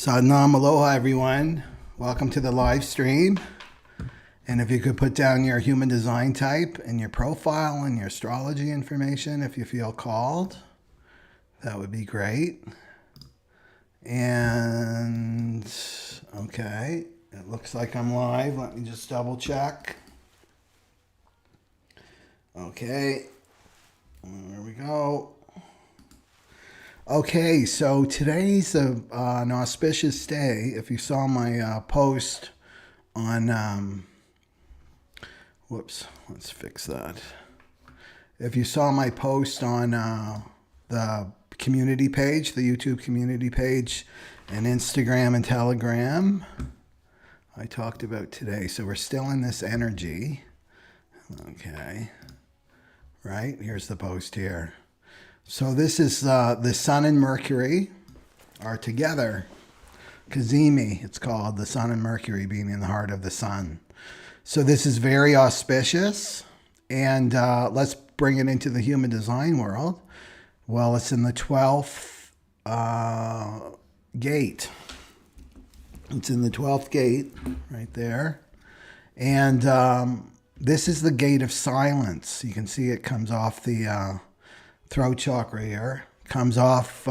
Sadnam, aloha everyone. Welcome to the live stream. And if you could put down your human design type and your profile and your astrology information if you feel called, that would be great. And okay, it looks like I'm live. Let me just double check. Okay, there we go. Okay, so today's an auspicious day. If you saw my post on, whoops, let's fix that. If you saw my post on the community page, the YouTube community page, and Instagram and Telegram, I talked about today. So we're still in this energy. Okay, right? Here's the post here. So this is the Sun and Mercury are together. Kazemi, it's called, the Sun and Mercury being in the heart of the Sun. So this is very auspicious. And let's bring it into the human design world. Well, it's in the 12th gate. It's in the 12th gate right there. And this is the gate of silence. You can see it comes off the throat chakra here. Comes off,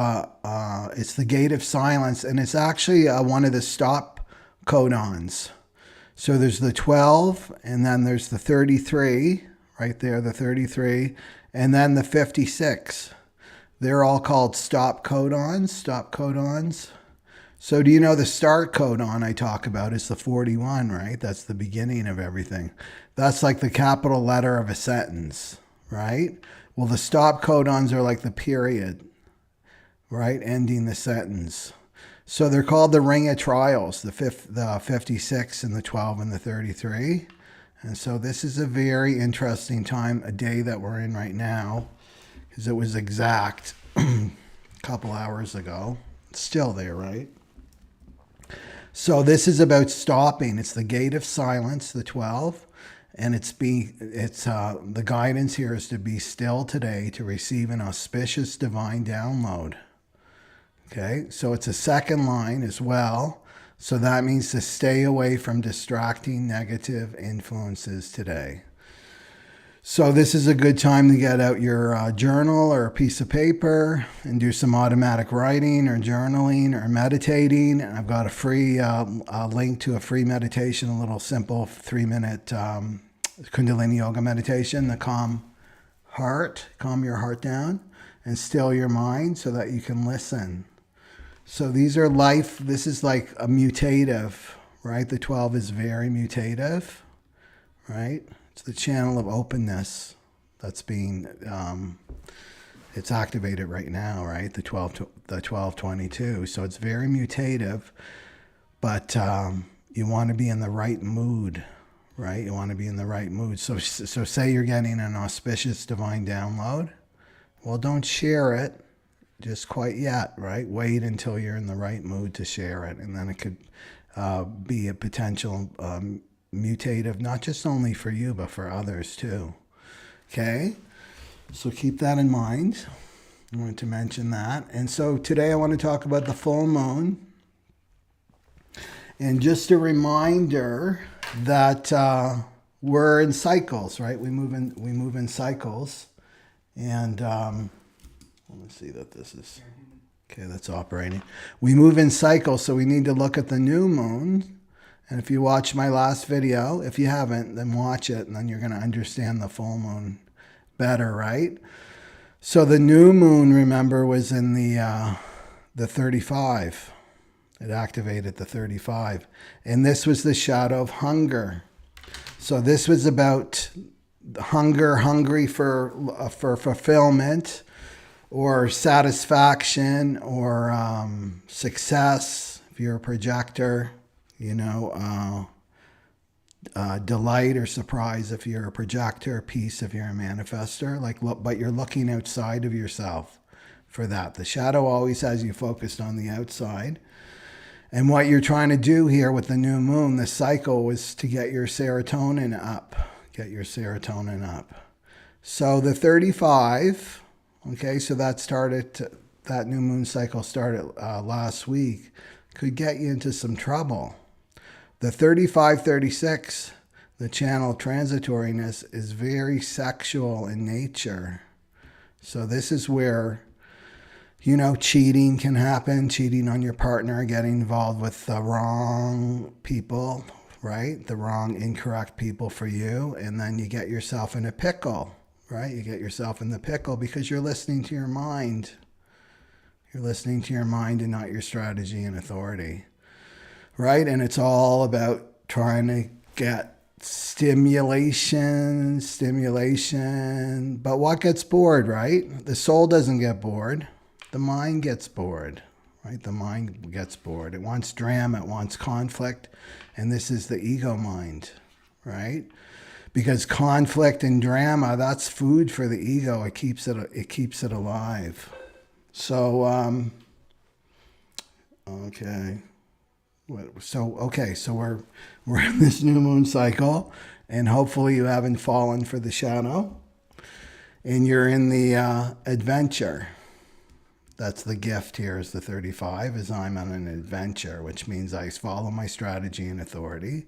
it's the gate of silence, and it's actually one of the stop codons. So there's the 12, and then there's the 33, right there, the 33, and then the 56. They're all called stop codons. So do you know the start codon I talk about is the 41, right? That's the beginning of everything. That's like the capital letter of a sentence, right? Well, the stop codons are like the period, right? Ending the sentence. So they're called the ring of trials, the 56 and the 12 and the 33. And so this is a very interesting time, a day that we're in right now, because it was exact a couple hours ago. It's still there, right? So this is about stopping. It's the gate of silence, the 12. And the guidance here is to be still today to receive an auspicious divine download. Okay, so it's a second line as well. So that means to stay away from distracting negative influences today. So this is a good time to get out your journal or a piece of paper and do some automatic writing or journaling or meditating. And I've got a free link to a free meditation, a little simple 3-minute Kundalini yoga meditation, the calm your heart down and still your mind so that you can listen. So these are this is like a mutative, right? The 12 is very mutative, right? It's the channel of openness that's being, it's activated right now, right? The 1222. So it's very mutative, but you want to be in the right mood, right? You want to be in the right mood. So say you're getting an auspicious divine download. Well, don't share it just quite yet, right? Wait until you're in the right mood to share it. And then it could be a potential mutative, not just only for you, but for others too. Okay? So keep that in mind. I wanted to mention that. And so today I want to talk about the full moon. And just a reminder that we're in cycles, right? We move in cycles. And let me see that this is, okay, that's operating. We move in cycles, so we need to look at the new moon. And if you watch my last video, if you haven't, then watch it, and then you're going to understand the full moon better, right? So the new moon, remember, was in the 35. It activated the 35. And this was the shadow of hunger. So this was about hungry for fulfillment or satisfaction or success. If you're a projector, delight or surprise if you're a projector, peace if you're a manifestor. But you're looking outside of yourself for that. The shadow always has you focused on the outside. And what you're trying to do here with the new moon, the cycle, is to get your serotonin up. So the 35, okay, so that new moon cycle started last week. could get you into some trouble. The 3536, the channel transitoriness, is very sexual in nature. So this is where, you know, cheating can happen, cheating on your partner, getting involved with the wrong people, right? The wrong, incorrect people for you. And then you get yourself in a pickle, right? You get yourself in the pickle because you're listening to your mind. You're listening to your mind and not your strategy and authority, right? And it's all about trying to get stimulation. But what gets bored, right? The soul doesn't get bored. The mind gets bored, right? The mind gets bored. It wants drama. It wants conflict. And this is the ego mind, right? Because conflict and drama, that's food for the ego. It keeps it alive. So, okay. So we're in this new moon cycle, and hopefully you haven't fallen for the shadow, and you're in the adventure. That's the gift here is the 35, is I'm on an adventure, which means I follow my strategy and authority,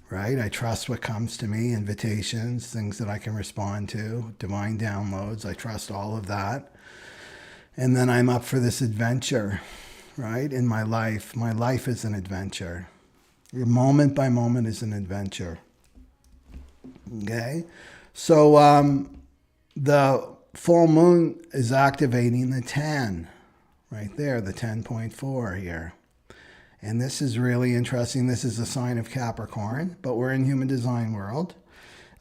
right? I trust what comes to me, invitations, things that I can respond to, divine downloads. I trust all of that. And then I'm up for this adventure, right? In my life. My life is an adventure. Your moment by moment is an adventure. Okay? So the full moon is activating the 10, right there, the 10.4 here. And this is really interesting. This is a sign of Capricorn, but we're in human design world.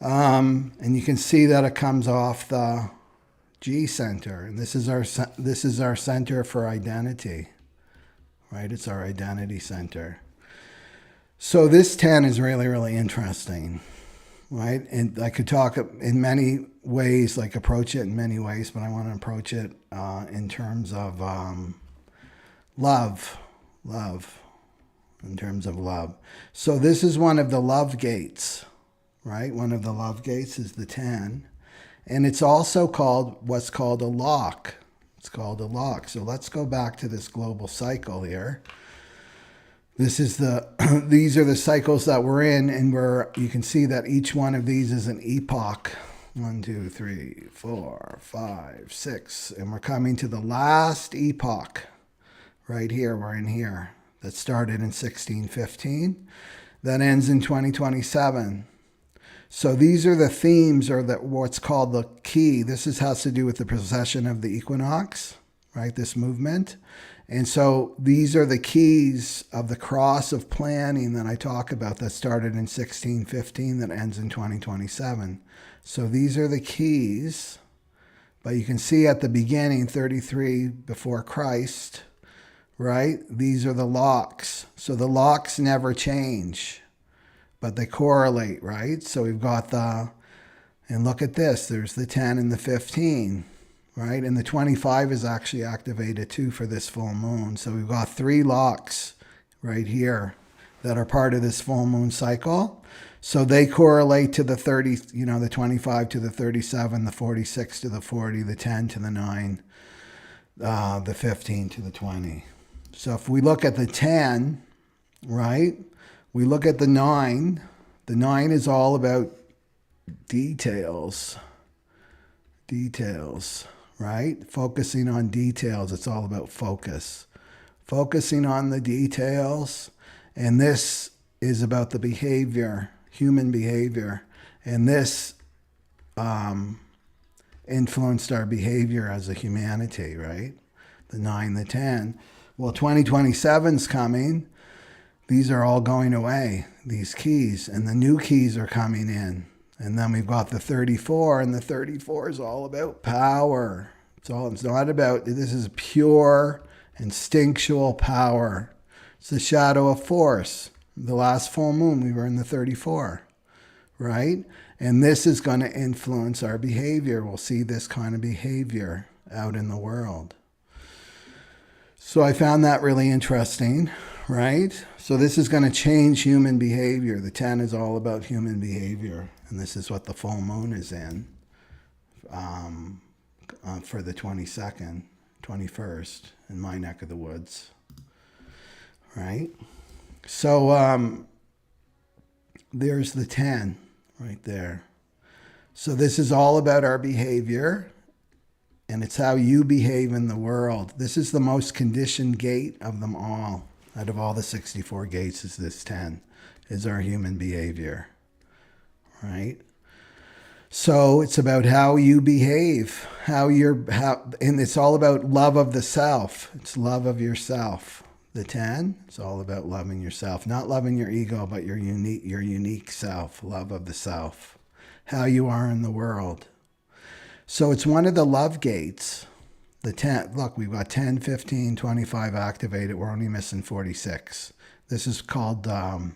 And you can see that it comes off the G center. And this is our center for identity, right? It's our identity center. So this 10 is really, really interesting, right? And I could talk in many ways, like approach it in many ways, but I want to approach it in terms of love, in terms of love. So this is one of the love gates, right? One of the love gates is the 10. And it's also called what's called a lock. It's called a lock. So let's go back to this global cycle here. This is these are the cycles that we're in, and you can see that each one of these is an epoch. 1, 2, 3, 4, 5, 6. And we're coming to the last epoch right here. We're in here. That started in 1615. That ends in 2027. So these are the themes, or what's called the key. This has to do with the precession of the equinox, right? This movement. And so these are the keys of the cross of planning that I talk about that started in 1615 that ends in 2027. So these are the keys. But you can see at the beginning, 33 before Christ, right? These are the locks. So the locks never change, but they correlate, right? So we've got and look at this, there's the 10 and the 15, right? And the 25 is actually activated too for this full moon. So we've got 3 locks right here that are part of this full moon cycle. So they correlate to the 30, the 25 to the 37, the 46 to the 40, the 10 to the 9, the 15 to the 20. So if we look at the 10, right? We look at the 9. The 9 is all about details, right? Focusing on details. It's all about focus. Focusing on the details. And this is about the behavior, human behavior. And this influenced our behavior as a humanity, right? The 9, the 10. Well, 2027's coming. These are all going away, these keys, and the new keys are coming in. And then we've got the 34, and the 34 is all about power. It's not about, this is pure instinctual power. It's the shadow of force. The last full moon, we were in the 34, right? And this is going to influence our behavior. We'll see this kind of behavior out in the world. So I found that really interesting, right? So this is going to change human behavior. The 10 is all about human behavior. And this is what the full moon is in for the 22nd, 21st in my neck of the woods, right? So there's the 10 right there. So this is all about our behavior, and it's how you behave in the world. This is the most conditioned gate of them all. Out of all the 64 gates is this 10, is our human behavior, right? So it's about how you behave, and it's all about love of the self. It's love of yourself. The 10, it's all about loving yourself, not loving your ego, but your unique self, love of the self, how you are in the world. So it's one of the love gates. The 10, look, we've got 10, 15, 25 activated. We're only missing 46. This is called the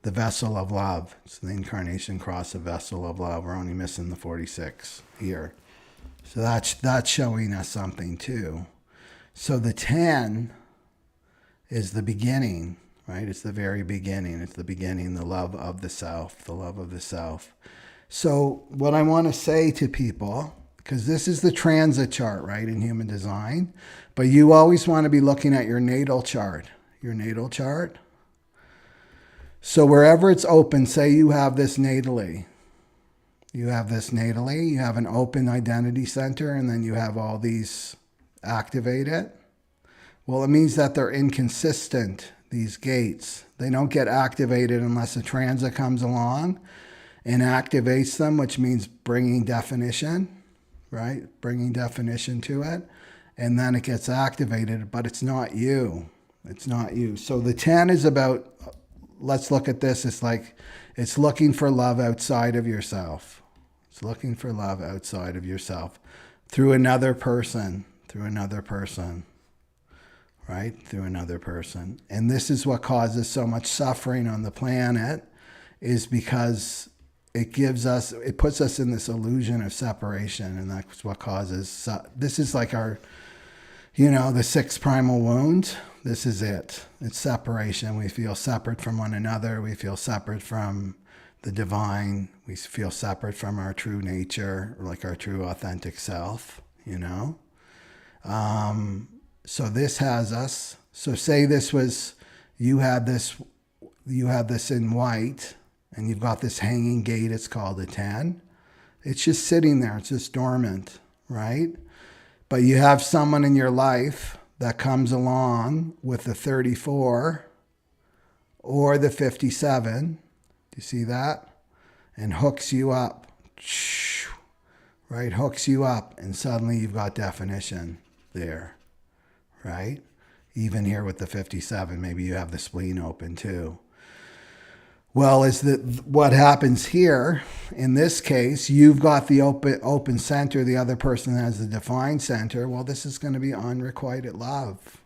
vessel of love. It's the incarnation cross, a vessel of love. We're only missing the 46 here. So that's showing us something too. So the 10 is the beginning, right? It's the very beginning. It's the beginning, the love of the self, the love of the self. So what I want to say to people, because this is the transit chart, right, in human design, but you always want to be looking at your natal chart. Your natal chart. So wherever it's open, say you have this natally. You have this natally, you have an open identity center, and then you have all these activated. Well, it means that they're inconsistent, these gates. They don't get activated unless a transit comes along and activates them, which means bringing definition, right? Bringing definition to it. And then it gets activated, but it's not you. It's not you. So the 10 is about, let's look at this. It's like, it's looking for love outside of yourself. It's looking for love outside of yourself through another person, right? Through another person. And this is what causes so much suffering on the planet, is because it puts us in this illusion of separation. And that's what causes, this is like our, the 6 primal wounds. This is it. It's separation. We feel separate from one another. We feel separate from the divine. We feel separate from our true nature, like our true authentic self, So this has us. So say this was, you had this in white, and you've got this hanging gate. It's called a 10. It's just sitting there. It's just dormant, right? But you have someone in your life that comes along with the 34 or the 57. Do you see that? And hooks you up, right? Hooks you up, and suddenly you've got definition there, right? Even here with the 57, maybe you have the spleen open too. Well, what happens here, in this case, you've got the open center, the other person has the defined center. Well, this is going to be unrequited love.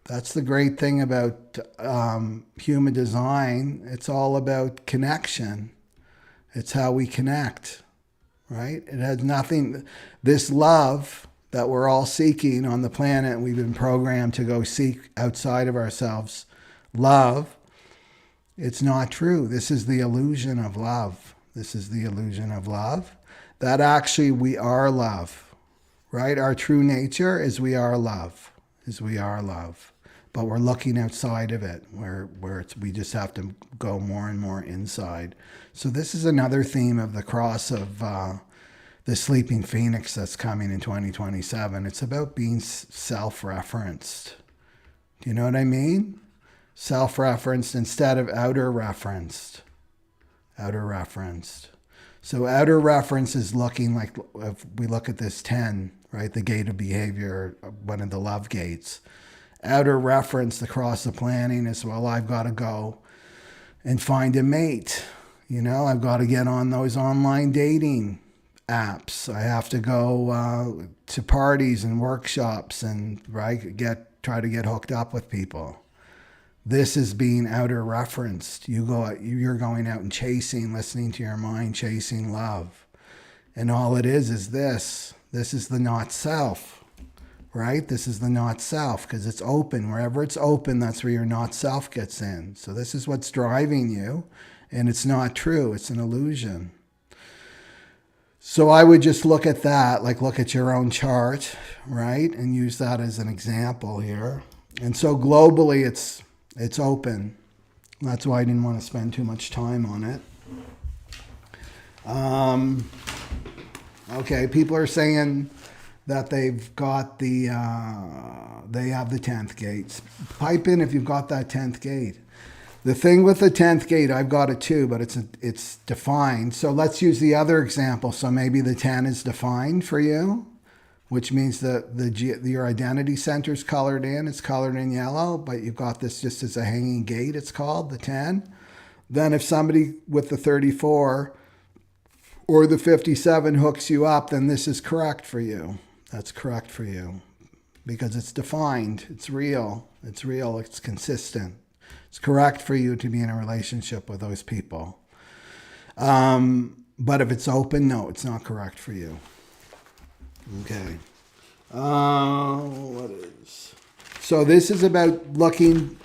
That's the great thing about human design. It's all about connection. It's how we connect, right? It has nothing, this love that we're all seeking on the planet, we've been programmed to go seek outside of ourselves, love. It's not true. This is the illusion of love. This is the illusion of love. That actually we are love, right? Our true nature is we are love, But we're looking outside of it, where we just have to go more and more inside. So this is another theme of the cross of the sleeping phoenix that's coming in 2027. It's about being self-referenced. Do you know what I mean? Self-referenced instead of outer referenced. Outer referenced. So outer reference is looking like, if we look at this 10, right? The gate of behavior, one of the love gates. Outer reference, the cross of planning is, well, I've got to go and find a mate. I've got to get on those online dating apps. I have to go to parties and workshops and try to get hooked up with people. This is being outer referenced. You're going out and chasing, listening to your mind, chasing love. And all it is this. This is the not self, right? This is the not self, because it's open. Wherever it's open, that's where your not self gets in. So this is what's driving you, and it's not true. It's an illusion. So I would just look at that, like look at your own chart, right? And use that as an example here. And so globally, it's open. That's why I didn't want to spend too much time on it. Okay, people are saying that they've got they have the 10th gate. Pipe in if you've got that 10th gate. The thing with the 10th gate, I've got it too, but it's defined. So let's use the other example. So maybe the 10 is defined for you, which means that your identity center is colored in. It's colored in yellow, but you've got this just as a hanging gate, it's called, the 10. Then if somebody with the 34 or the 57 hooks you up, then this is correct for you. That's correct for you because it's defined. It's real. It's real. It's consistent. It's correct for you to be in a relationship with those people. But if it's open, no, it's not correct for you. Okay. What is? So this is about looking,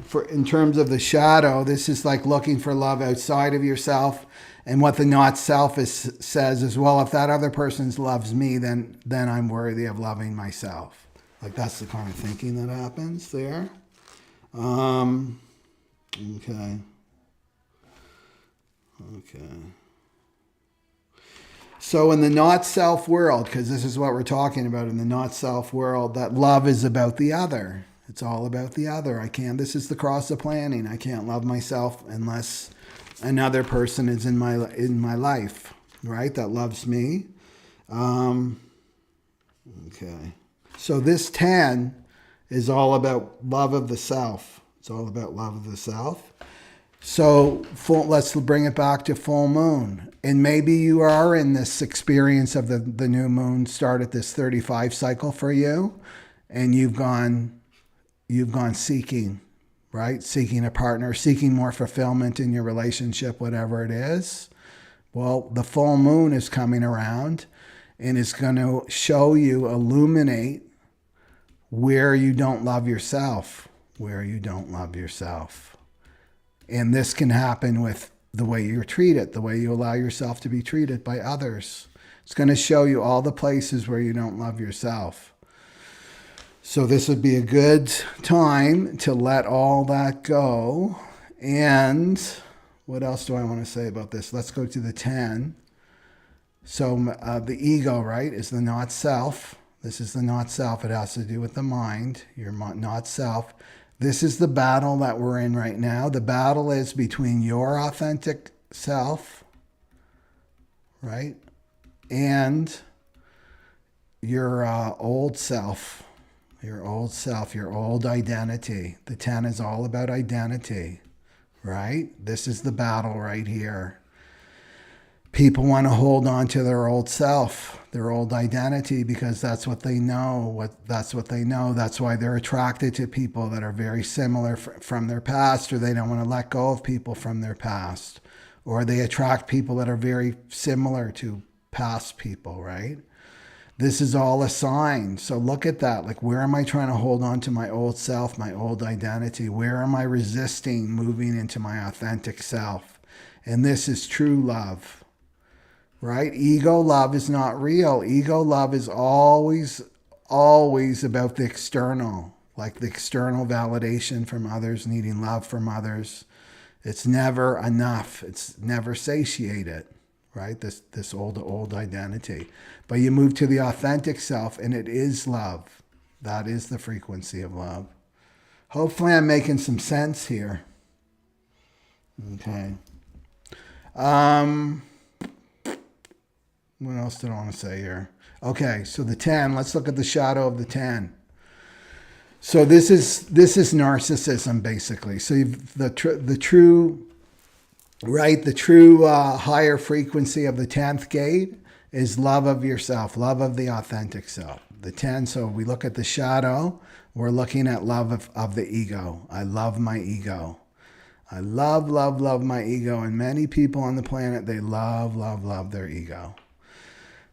for in terms of the shadow, this is like looking for love outside of yourself. And what the not self says is, well, if that other person loves me, then I'm worthy of loving myself. Like that's the kind of thinking that happens there. Okay. So in the not self world, because this is what we're talking about in the not self world, that love is about the other. It's all about the other. This is the cross of planning. I can't love myself unless another person is in my life, right? That loves me. Okay. So this 10 is all about love of the self. It's all about love of the self. So let's bring it back to full moon. And maybe you are in this experience of the new moon start at this 35 cycle for you. And you've gone seeking, right? Seeking a partner, seeking more fulfillment in your relationship, whatever it is. Well, the full moon is coming around and it's going to show you, illuminate where you don't love yourself, And this can happen with the way you're treated, the way you allow yourself to be treated by others. It's going to show you all the places where you don't love yourself. So this would be a good time to let all that go. And what else do I want to say about this? Let's go to the 10. So the ego, right, is the not self. This is the not self. It has to do with the mind, your not self. This is the battle that we're in right now. The battle is between your authentic self, right, and your old self, your old identity. The 10 is all about identity, right? This is the battle right here. People want to hold on to their old self, their old identity, because that's what they know. That's what they know. That's why they're attracted to people that are very similar from their past, or they don't want to let go of people from their past, or they attract people that are very similar to past people, right? This is all a sign. So look at that. Like, where am I trying to hold on to my old self, my old identity? Where am I resisting moving into my authentic self? And this is true love. Right? Ego love is not real. Ego love is always about the external, like the external validation from others, needing love from others. It's never enough. It's never satiated, right? This old identity. But you move to the authentic self and it is love. That is the frequency of love. Hopefully I'm making some sense here. Okay. What else did I want to say here? Okay, so the 10, let's look at the shadow of the 10. So this is narcissism, basically. So you've the true higher frequency of the 10th gate is love of yourself, love of the authentic self. The 10, so we look at the shadow, we're looking at love of the ego. I love my ego. I love my ego. And many people on the planet, they love their ego.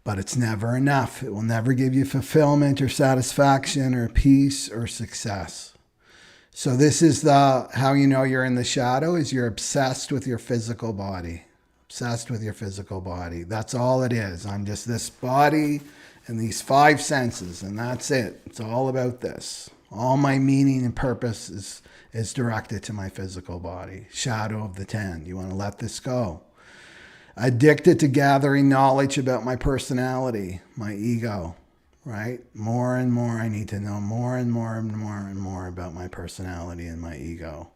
But it's never enough. It will never give you fulfillment or satisfaction or peace or success. So this is how you know you're in the shadow, is you're obsessed with your physical body. Obsessed with your physical body. That's all it is. I'm just this body and these 5 senses, and that's it. It's all about this. All my meaning and purpose is directed to my physical body. Shadow of the 10. You want to let this go. Addicted to gathering knowledge about my personality, my ego, right? More and more I need to know more and more and more and more about my personality and my ego.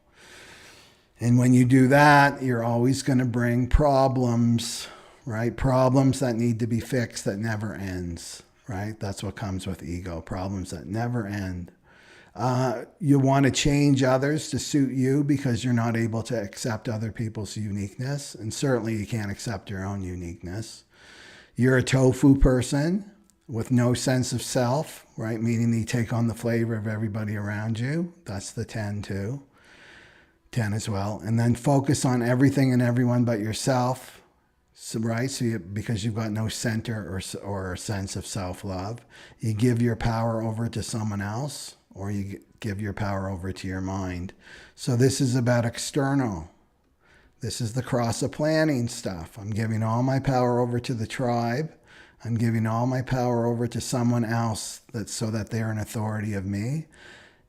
And when you do that, you're always going to bring problems, right? Problems that need to be fixed that never ends, right? That's what comes with ego, problems that never end. You want to change others to suit you because you're not able to accept other people's uniqueness. And certainly you can't accept your own uniqueness. You're a tofu person with no sense of self, right? Meaning you take on the flavor of everybody around you. That's the 10 too. 10 as well. And then focus on everything and everyone but yourself. So, right? So because you've got no center or sense of self-love, you give your power over to someone else, or you give your power over to your mind. So this is about external. This is the cross of planning stuff. I'm giving all my power over to the tribe. I'm giving all my power over to someone else so that they're an authority of me.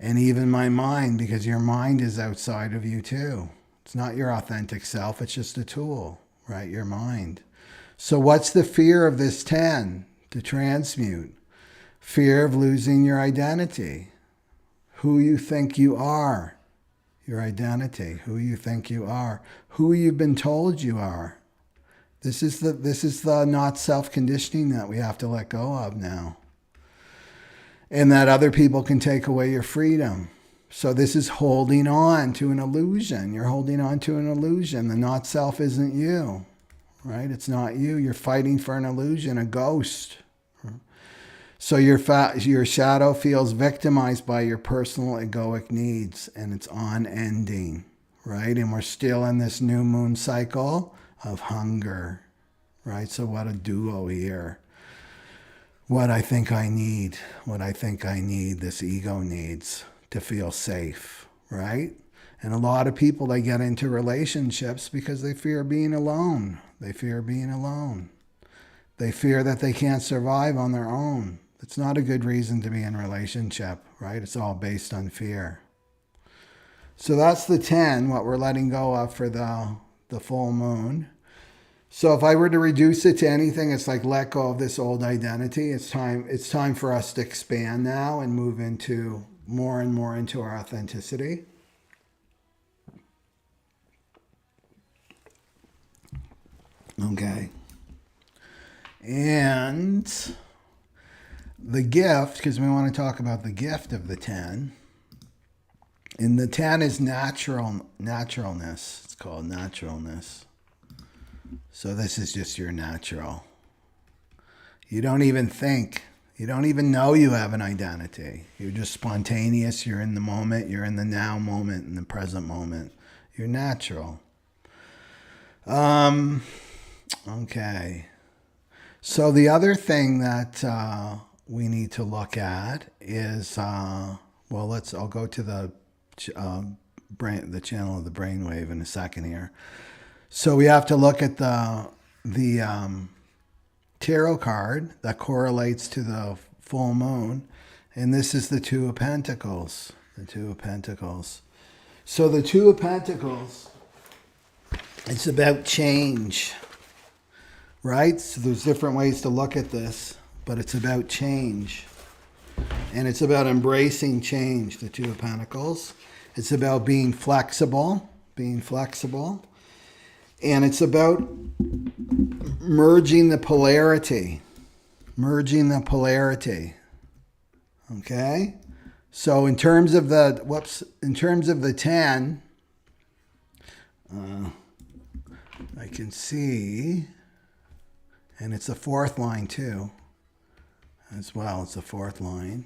And even my mind, because your mind is outside of you too. It's not your authentic self. It's just a tool, right? Your mind. So what's the fear of this 10 to transmute? Fear of losing your identity. Who you think you are, your identity, who you think you are, who you've been told you are. This is the not self-conditioning that we have to let go of now. And that other people can take away your freedom. So this is holding on to an illusion. You're holding on to an illusion. The not self isn't you, right? It's not you. You're fighting for an illusion, a ghost. So your shadow feels victimized by your personal egoic needs, and it's unending, right? And we're still in this new moon cycle of hunger, right? So what a duo here. What I think I need, this ego needs to feel safe, right? And a lot of people, they get into relationships because they fear being alone. They fear being alone. They fear that they can't survive on their own. It's not a good reason to be in a relationship, right? It's all based on fear. So that's the 10, what we're letting go of for the full moon. So if I were to reduce it to anything, it's like let go of this old identity. It's time for us to expand now and move into more and more into our authenticity. Okay. And the gift, because we want to talk about the gift of the 10. And the 10 is naturalness. It's called naturalness. So this is just your natural. You don't even think. You don't even know you have an identity. You're just spontaneous. You're in the moment. You're in the now moment, in the present moment. You're natural. Okay. So the other thing that we need to look at is, I'll go to the channel of the brainwave in a second here. So we have to look at the tarot card that correlates to the full moon. And this is the Two of Pentacles. The Two of Pentacles. So the Two of Pentacles, it's about change, right? So there's different ways to look at this, but it's about change. And it's about embracing change, the Two of Pentacles. It's about being flexible. And it's about merging the polarity. Okay? So in terms of the 10, I can see, and it's the fourth line too, as well. It's the fourth line.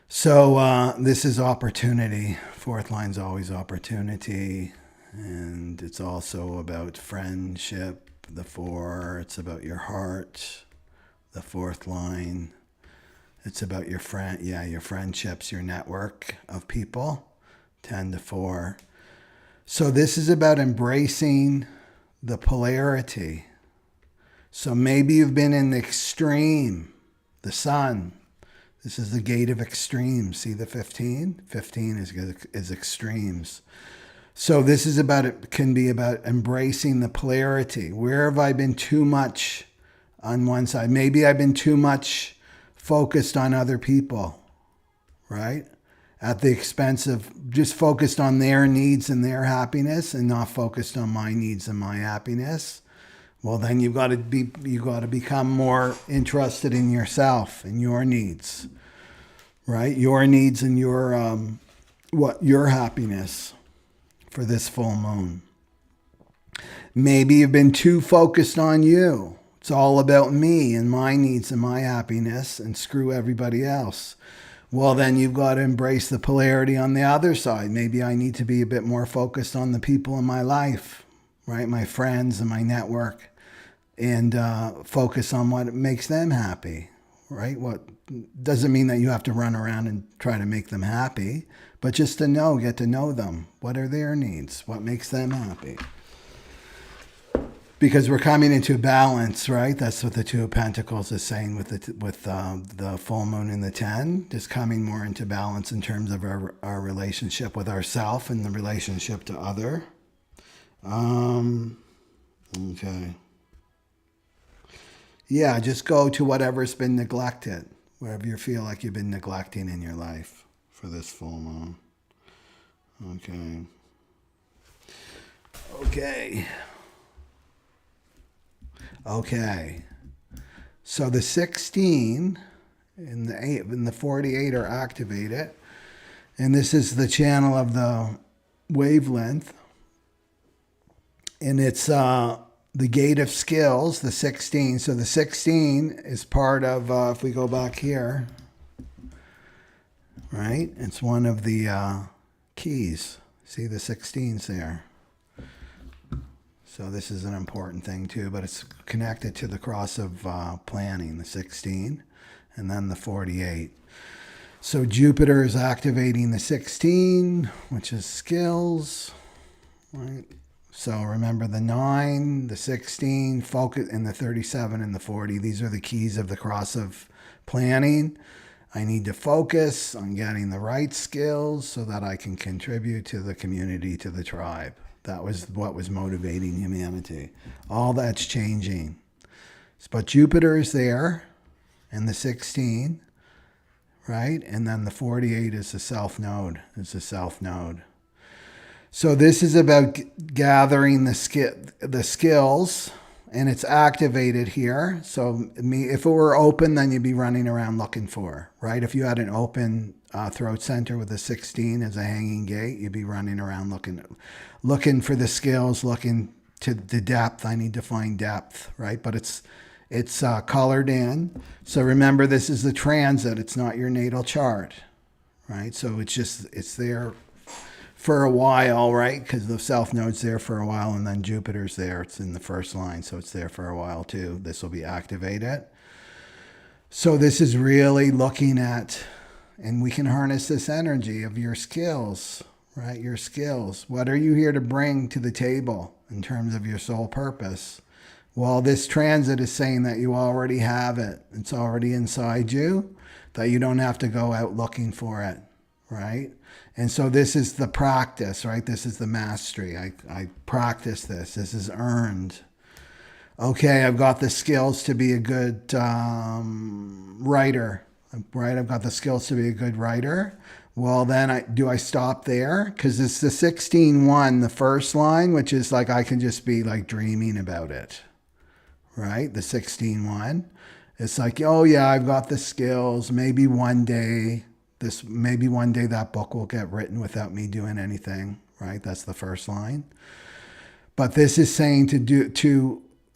So this is opportunity. Fourth line's always opportunity. And it's also about friendship, the 4. It's about your heart, the fourth line. It's about your friendships, your network of people, 10 to 4. So this is about embracing the polarity. So maybe you've been in the extreme, the sun. This is the gate of extremes. See the 15? 15 is extremes. So this is about, it can be about embracing the polarity. Where have I been too much on one side? Maybe I've been too much focused on other people, right? At the expense of just focused on their needs and their happiness and not focused on my needs and my happiness. Well, then you got to become more interested in yourself and your needs, right? Your needs and your happiness for this full moon. Maybe you've been too focused on you. It's all about me and my needs and my happiness and screw everybody else. Well, then you've got to embrace the polarity on the other side. Maybe I need to be a bit more focused on the people in my life, right? My friends and my network, and focus on what makes them happy, right? What doesn't mean that you have to run around and try to make them happy, but just to get to know them. What are their needs? What makes them happy? Because we're coming into balance, right? That's what the Two of Pentacles is saying with the full moon in the 10, just coming more into balance in terms of our relationship with ourself and the relationship to other. Okay. Yeah, just go to whatever's been neglected, wherever you feel like you've been neglecting in your life for this full moon. Okay. Okay. So the 16 and the 8 and the 48 are activated. And this is the channel of the wavelength. And it's the gate of skills, the 16. So the 16 is part of, if we go back here, right? It's one of the keys. See the 16's there. So this is an important thing too, but it's connected to the cross of planning, the 16, and then the 48. So Jupiter is activating the 16, which is skills, right? So remember the 9, the 16, focus, and the 37 and the 40. These are the keys of the cross of planning. I need to focus on getting the right skills so that I can contribute to the community, to the tribe. That was what was motivating humanity. All that's changing. But Jupiter is there, and the 16, right? And then the 48 is the self node. So this is about gathering the skills, and it's activated here. So if it were open, then you'd be running around looking for, right? If you had an open throat center with a 16 as a hanging gate, you'd be running around looking for the skills, looking to the depth. I need to find depth, right? But it's colored in. So remember, this is the transit. It's not your natal chart, right? So it's there for a while, right? Because the self node's there for a while, and then Jupiter's there. It's in the first line, so it's there for a while too. This will be activated. So this is really looking at, and we can harness this energy of your skills, right? Your skills. What are you here to bring to the table in terms of your soul purpose? Well, this transit is saying that you already have it. It's already inside you, that you don't have to go out looking for it, right? And so this is the practice, right? This is the mastery. I practice this. This is earned. Okay, I've got the skills to be a good writer, right? I've got the skills to be a good writer. Well, then do I stop there? Because it's the 16-1, the first line, which is like I can just be like dreaming about it, right? The 16-1. It's like, oh yeah, I've got the skills. Maybe one day that book will get written without me doing anything, right? That's the first line. But this is saying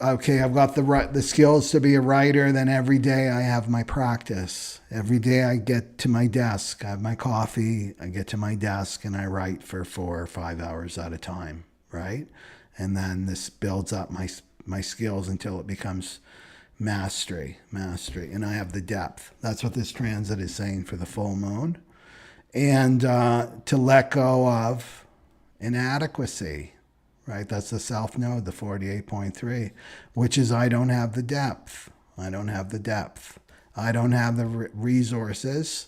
okay, I've got the skills to be a writer, then every day I have my practice. Every day I get to my desk, I have my coffee, I get to my desk and I write for 4 or 5 hours at a time, right? And then this builds up my skills until it becomes mastery, and I have the depth. That's what this transit is saying for the full moon. And to let go of inadequacy, right? That's the self node, the 48.3, which is I don't have the depth. I don't have the resources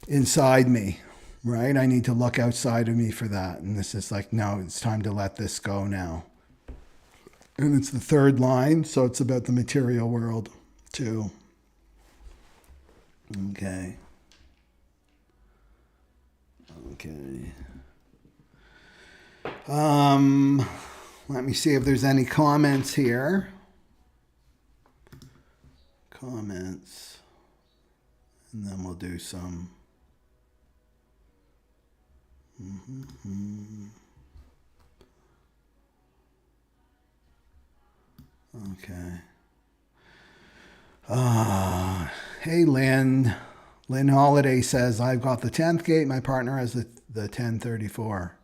inside me, right? I need to look outside of me for that. And this is like, no, it's time to let this go now. And it's the third line, so it's about the material world too. Okay. Okay. Let me see if there's any comments here. Comments. And then we'll do some. Okay. Hey, Lynn. Lynn Holiday says, I've got the 10th gate. My partner has the 1034.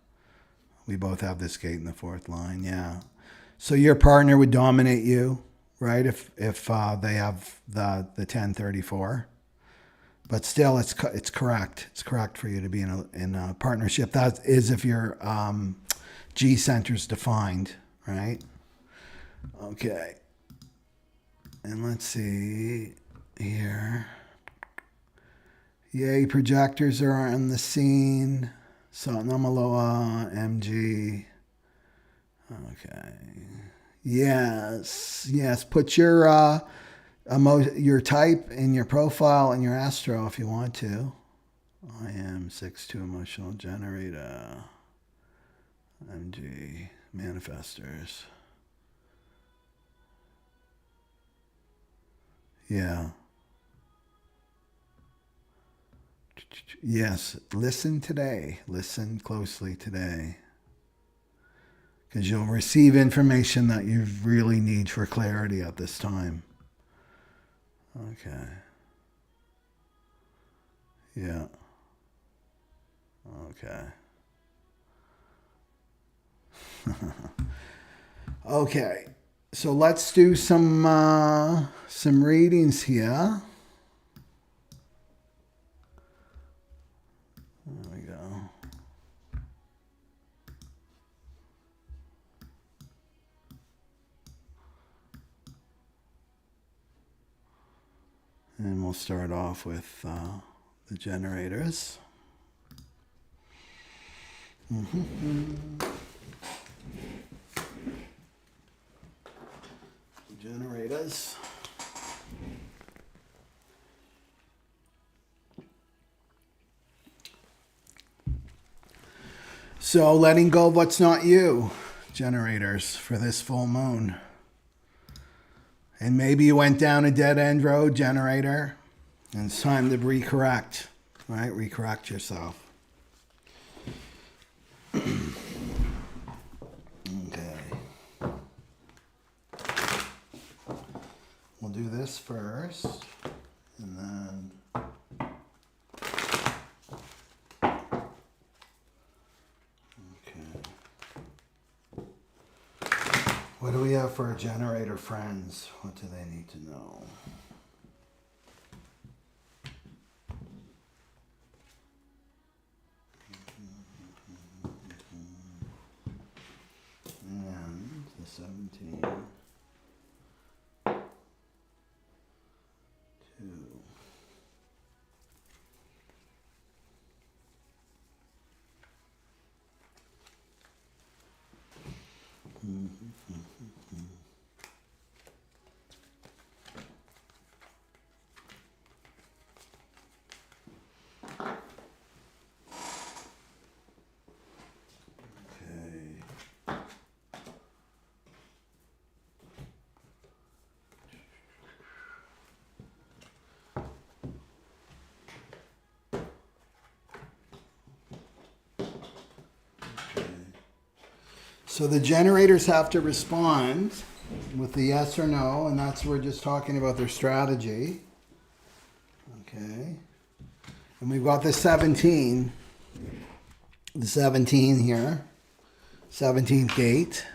We both have this gate in the fourth line. Yeah. So your partner would dominate you, right? If they have the 1034. But still, it's correct. It's correct for you to be in a partnership. That is if your G center's defined, right? Okay. And let's see here. Yay, projectors are on the scene. Satnamaloa, MG. Okay. Yes. Put your type in your profile and your astro if you want to. I am 6'2" emotional generator. MG manifestors. Yeah. Yes, listen today. Listen closely today. Because you'll receive information that you really need for clarity at this time. Okay. Yeah. Okay. Okay. So let's do some readings here. There we go. And we'll start off with the generators. Generators. So letting go of what's not you, generators, for this full moon. And maybe you went down a dead-end road, generator, and it's time to recorrect, right? Recorrect yourself. Okay. We'll do this first, and then... What do we have for our generator friends? What do they need to know? And the 17. 2. So the generators have to respond with the yes or no, and that's we're just talking about their strategy. Okay. And we've got the 17 here, 17th gate.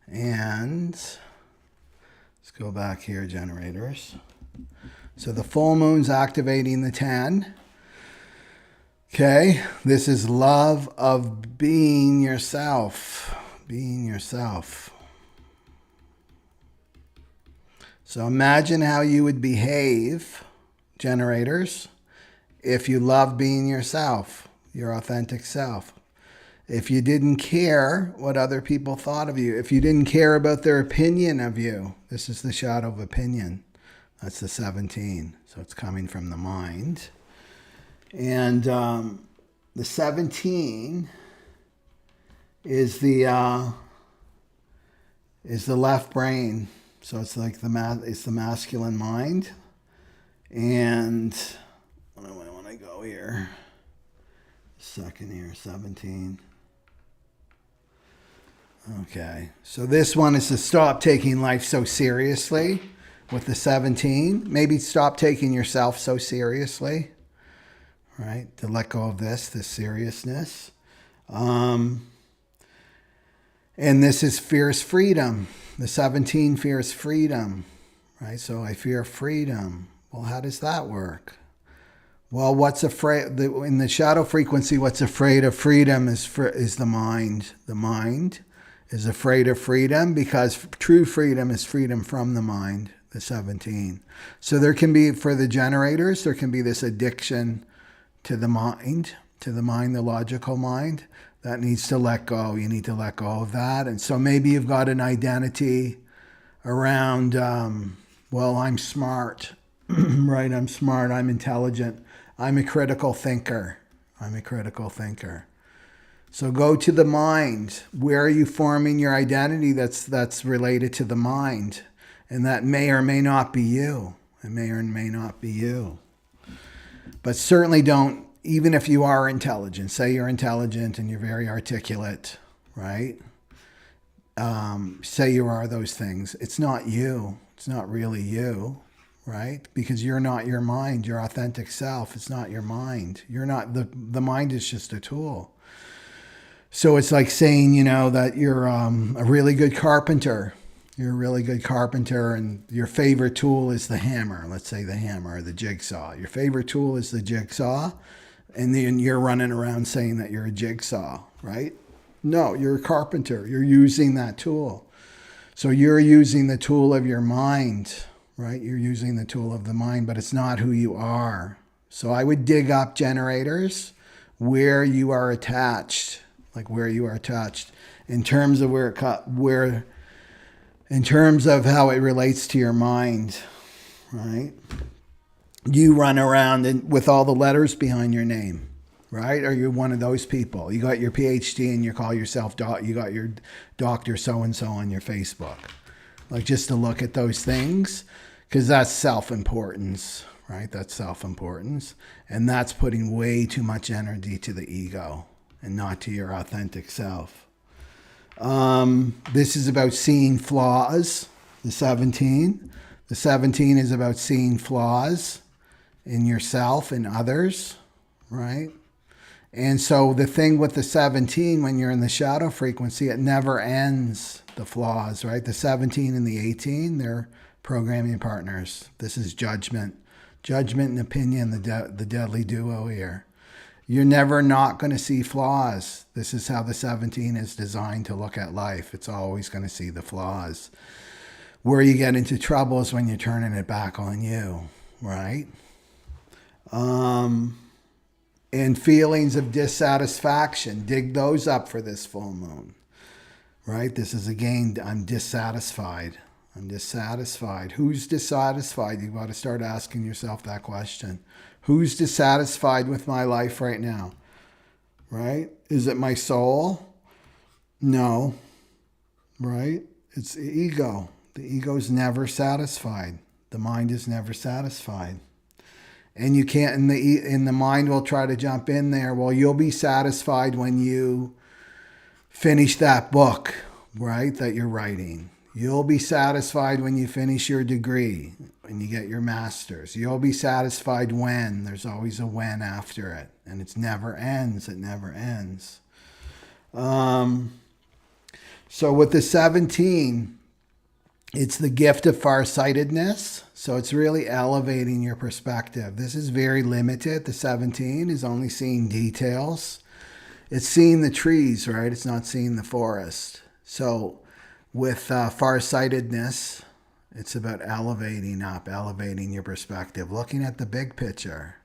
And let's go back here, generators. So the full moon's activating the 10. Okay, this is love of being yourself. Being yourself. So imagine how you would behave, generators, if you love being yourself, your authentic self. If you didn't care what other people thought of you, if you didn't care about their opinion of you, this is the shadow of opinion. That's the 17. So it's coming from the mind. And the 17 is the left brain. So it's like it's the masculine mind. And where do I want to go here? Second here, 17. Okay, so this one is to stop taking life so seriously with the 17. Maybe stop taking yourself so seriously, right? To let go of this seriousness. And this is fierce freedom. The 17 fears freedom, right? So I fear freedom. Well, how does that work? Well, what's afraid in the shadow frequency? What's afraid of freedom is the mind. The mind is afraid of freedom because true freedom is freedom from the mind. The 17. So there can be, for the generators, there can be this addiction to the mind, the logical mind, that needs to let go. You need to let go of that. And so maybe you've got an identity around, well, I'm smart, right? I'm smart. I'm intelligent. I'm a critical thinker. I'm a critical thinker. So go to the mind. Where are you forming your identity that's related to the mind? And that may or may not be you. It may or may not be you. But certainly don't, even if you are intelligent, say you're intelligent and you're very articulate, right? Say you are those things. It's not you. It's not really you, right? Because you're not your mind, your authentic self. It's not your mind. You're not, the mind is just a tool. So it's like saying, that you're a really good carpenter. You're a really good carpenter and your favorite tool is the hammer. Let's say the hammer or the jigsaw. Your favorite tool is the jigsaw. And then you're running around saying that you're a jigsaw, right? No, you're a carpenter. You're using that tool. So you're using the tool of your mind, right? You're using the tool of the mind, but it's not who you are. So I would dig up generators where you are attached, like where you are attached in terms of in terms of how it relates to your mind, right? You run around with all the letters behind your name, right? Are you one of those people? You got your PhD and you call yourself, you got your doctor so-and-so on your Facebook. Like just to look at those things, because that's self-importance, right? That's self-importance. And that's putting way too much energy to the ego and not to your authentic self. This is about seeing flaws, the 17. The 17 is about seeing flaws in yourself and others, right? And so the thing with the 17, when you're in the shadow frequency, it never ends, the flaws, right? The 17 and the 18, they're programming partners. This is judgment. Judgment and opinion, the deadly duo here. You're never not going to see flaws. This is how the 17 is designed to look at life. It's always going to see the flaws. Where you get into trouble is when you're turning it back on you, right? And feelings of dissatisfaction, dig those up for this full moon, right? This is again, I'm dissatisfied. I'm dissatisfied. Who's dissatisfied? You've got to start asking yourself that question. Who's dissatisfied with my life right now? Right? Is it my soul? No. Right? It's the ego. The ego is never satisfied. The mind is never satisfied. And you can't, and the mind will try to jump in there. Well, you'll be satisfied when you finish that book, right, that you're writing. You'll be satisfied when you finish your degree, when you get your master's. You'll be satisfied when. There's always a when after it. And it never ends. It never ends. So with the 17, it's the gift of farsightedness. So it's really elevating your perspective. This is very limited. The 17 is only seeing details. It's seeing the trees, right? It's not seeing the forest. So with farsightedness, It's about elevating up, elevating your perspective, looking at the big picture.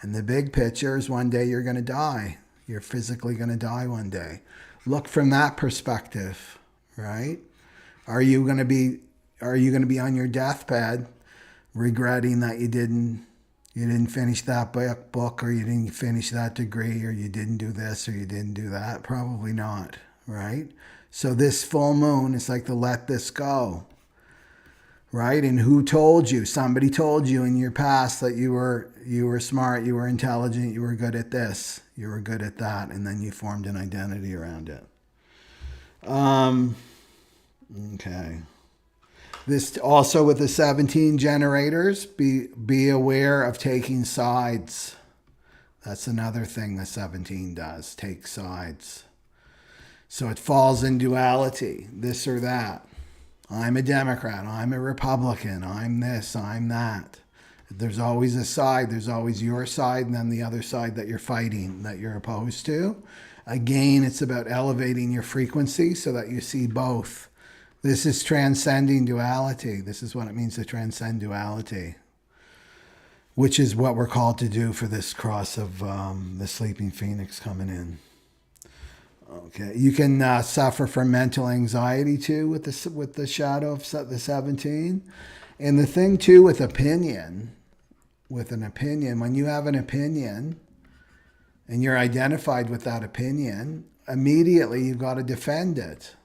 And the big picture is one day you're going to die. You're physically going to die one day. Look from that perspective, right? Are you going to be on your deathbed regretting that you didn't finish that book, or you didn't finish that degree, or you didn't do this, or you didn't do that? Probably not, right? So this full moon is like the let this go, right? And who told you? Somebody told you in your past that you were smart, you were intelligent, you were good at this, you were good at that, and then you formed an identity around it. Okay. This also with the 17 generators, be aware of taking sides. That's another thing the 17 does, take sides. So it falls in duality, this or that. I'm a Democrat, I'm a Republican, I'm this, I'm that. There's always a side, there's always your side and then the other side that you're fighting, that you're opposed to. Again, it's about elevating your frequency so that you see both. This is transcending duality. This is what it means to transcend duality, which is what we're called to do for this cross of the sleeping phoenix coming in. Okay, you can suffer from mental anxiety too with the shadow of the 17. And the thing too with an opinion, when you have an opinion and you're identified with that opinion, immediately you've got to defend it.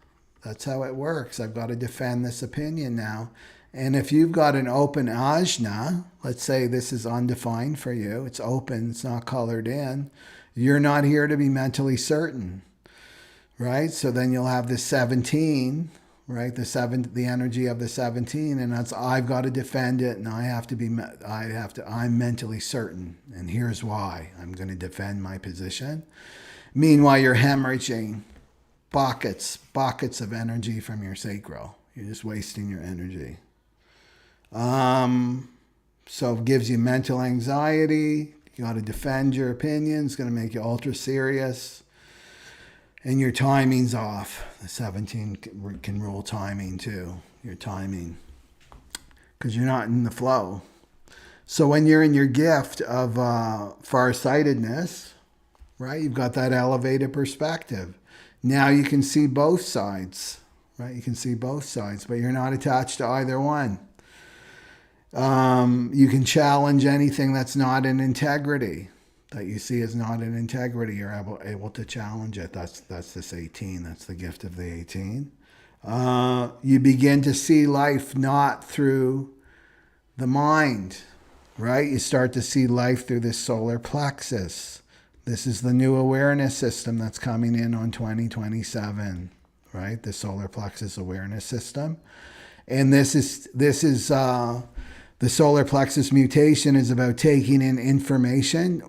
That's how it works. I've got to defend this opinion now. And if you've got an open ajna, let's say this is undefined for you, it's open, it's not colored in, you're not here to be mentally certain, right? So then you'll have this 17, right? The energy of the 17, and that's, I've got to defend it, and I'm mentally certain, and here's why. I'm going to defend my position. Meanwhile, you're hemorrhaging buckets of energy from your sacral. You're just wasting your energy. So it gives you mental anxiety. You got to defend your opinion. It's going to make you ultra serious. And your timing's off. The 17 can rule timing too. Your timing. Because you're not in the flow. So when you're in your gift of farsightedness, right, you've got that elevated perspective. Now you can see both sides, right? You can see both sides, but you're not attached to either one. You can challenge anything that's not in integrity, that you see as not in integrity. You're able to challenge it. That's this 18. That's the gift of the 18. You begin to see life not through the mind, right? You start to see life through this solar plexus. This is the new awareness system that's coming in on 2027, right? The solar plexus awareness system. And this is the solar plexus mutation is about taking in information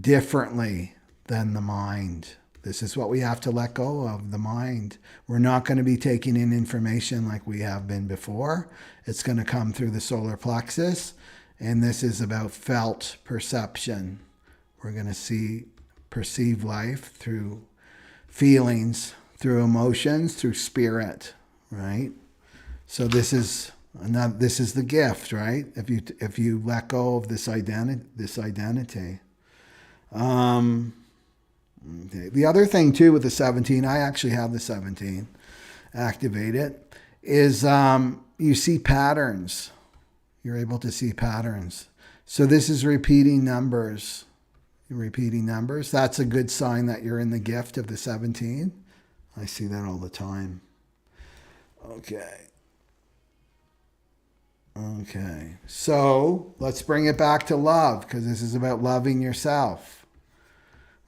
differently than the mind. This is what we have to let go of, the mind. We're not going to be taking in information like we have been before. It's going to come through the solar plexus. And this is about felt perception. We're going to perceive life through feelings, through emotions, through spirit, right? So this is the gift, right? If you let go of this identity. Okay. The other thing too with the 17, I actually have the 17 activated, is you see patterns. You're able to see patterns. So this is repeating numbers. That's a good sign that you're in the gift of the 17. I see that all the time. Okay. So let's bring it back to love, because this is about loving yourself,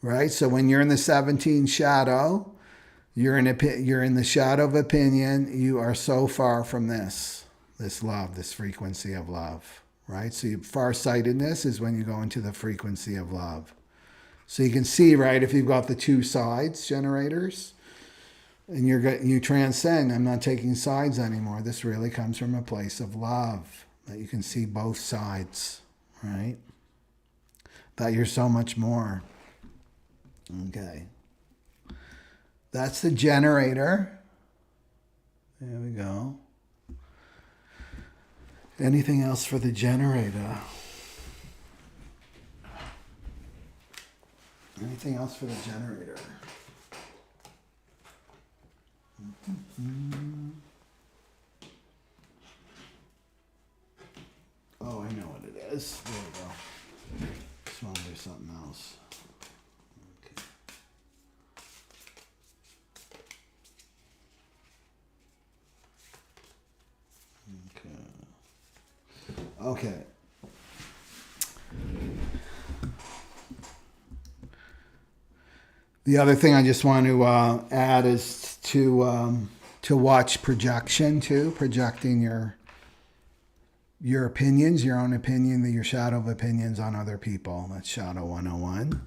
right? So when you're in the 17 shadow, you're in the shadow of opinion. You are so far from this love, this frequency of love. Right? So farsightedness is when you go into the frequency of love. So you can see, right, if you've got the two sides generators and you transcend, I'm not taking sides anymore. This really comes from a place of love, that you can see both sides, right? That you're so much more. Okay. That's the generator. There we go. Anything else for the generator? Anything else for the generator? Oh, I know what it is. There we go. Just want to do something else. Okay. The other thing I just want to add is to watch projection too, projecting your opinions, your own opinion, your shadow of opinions on other people. That's Shadow 101.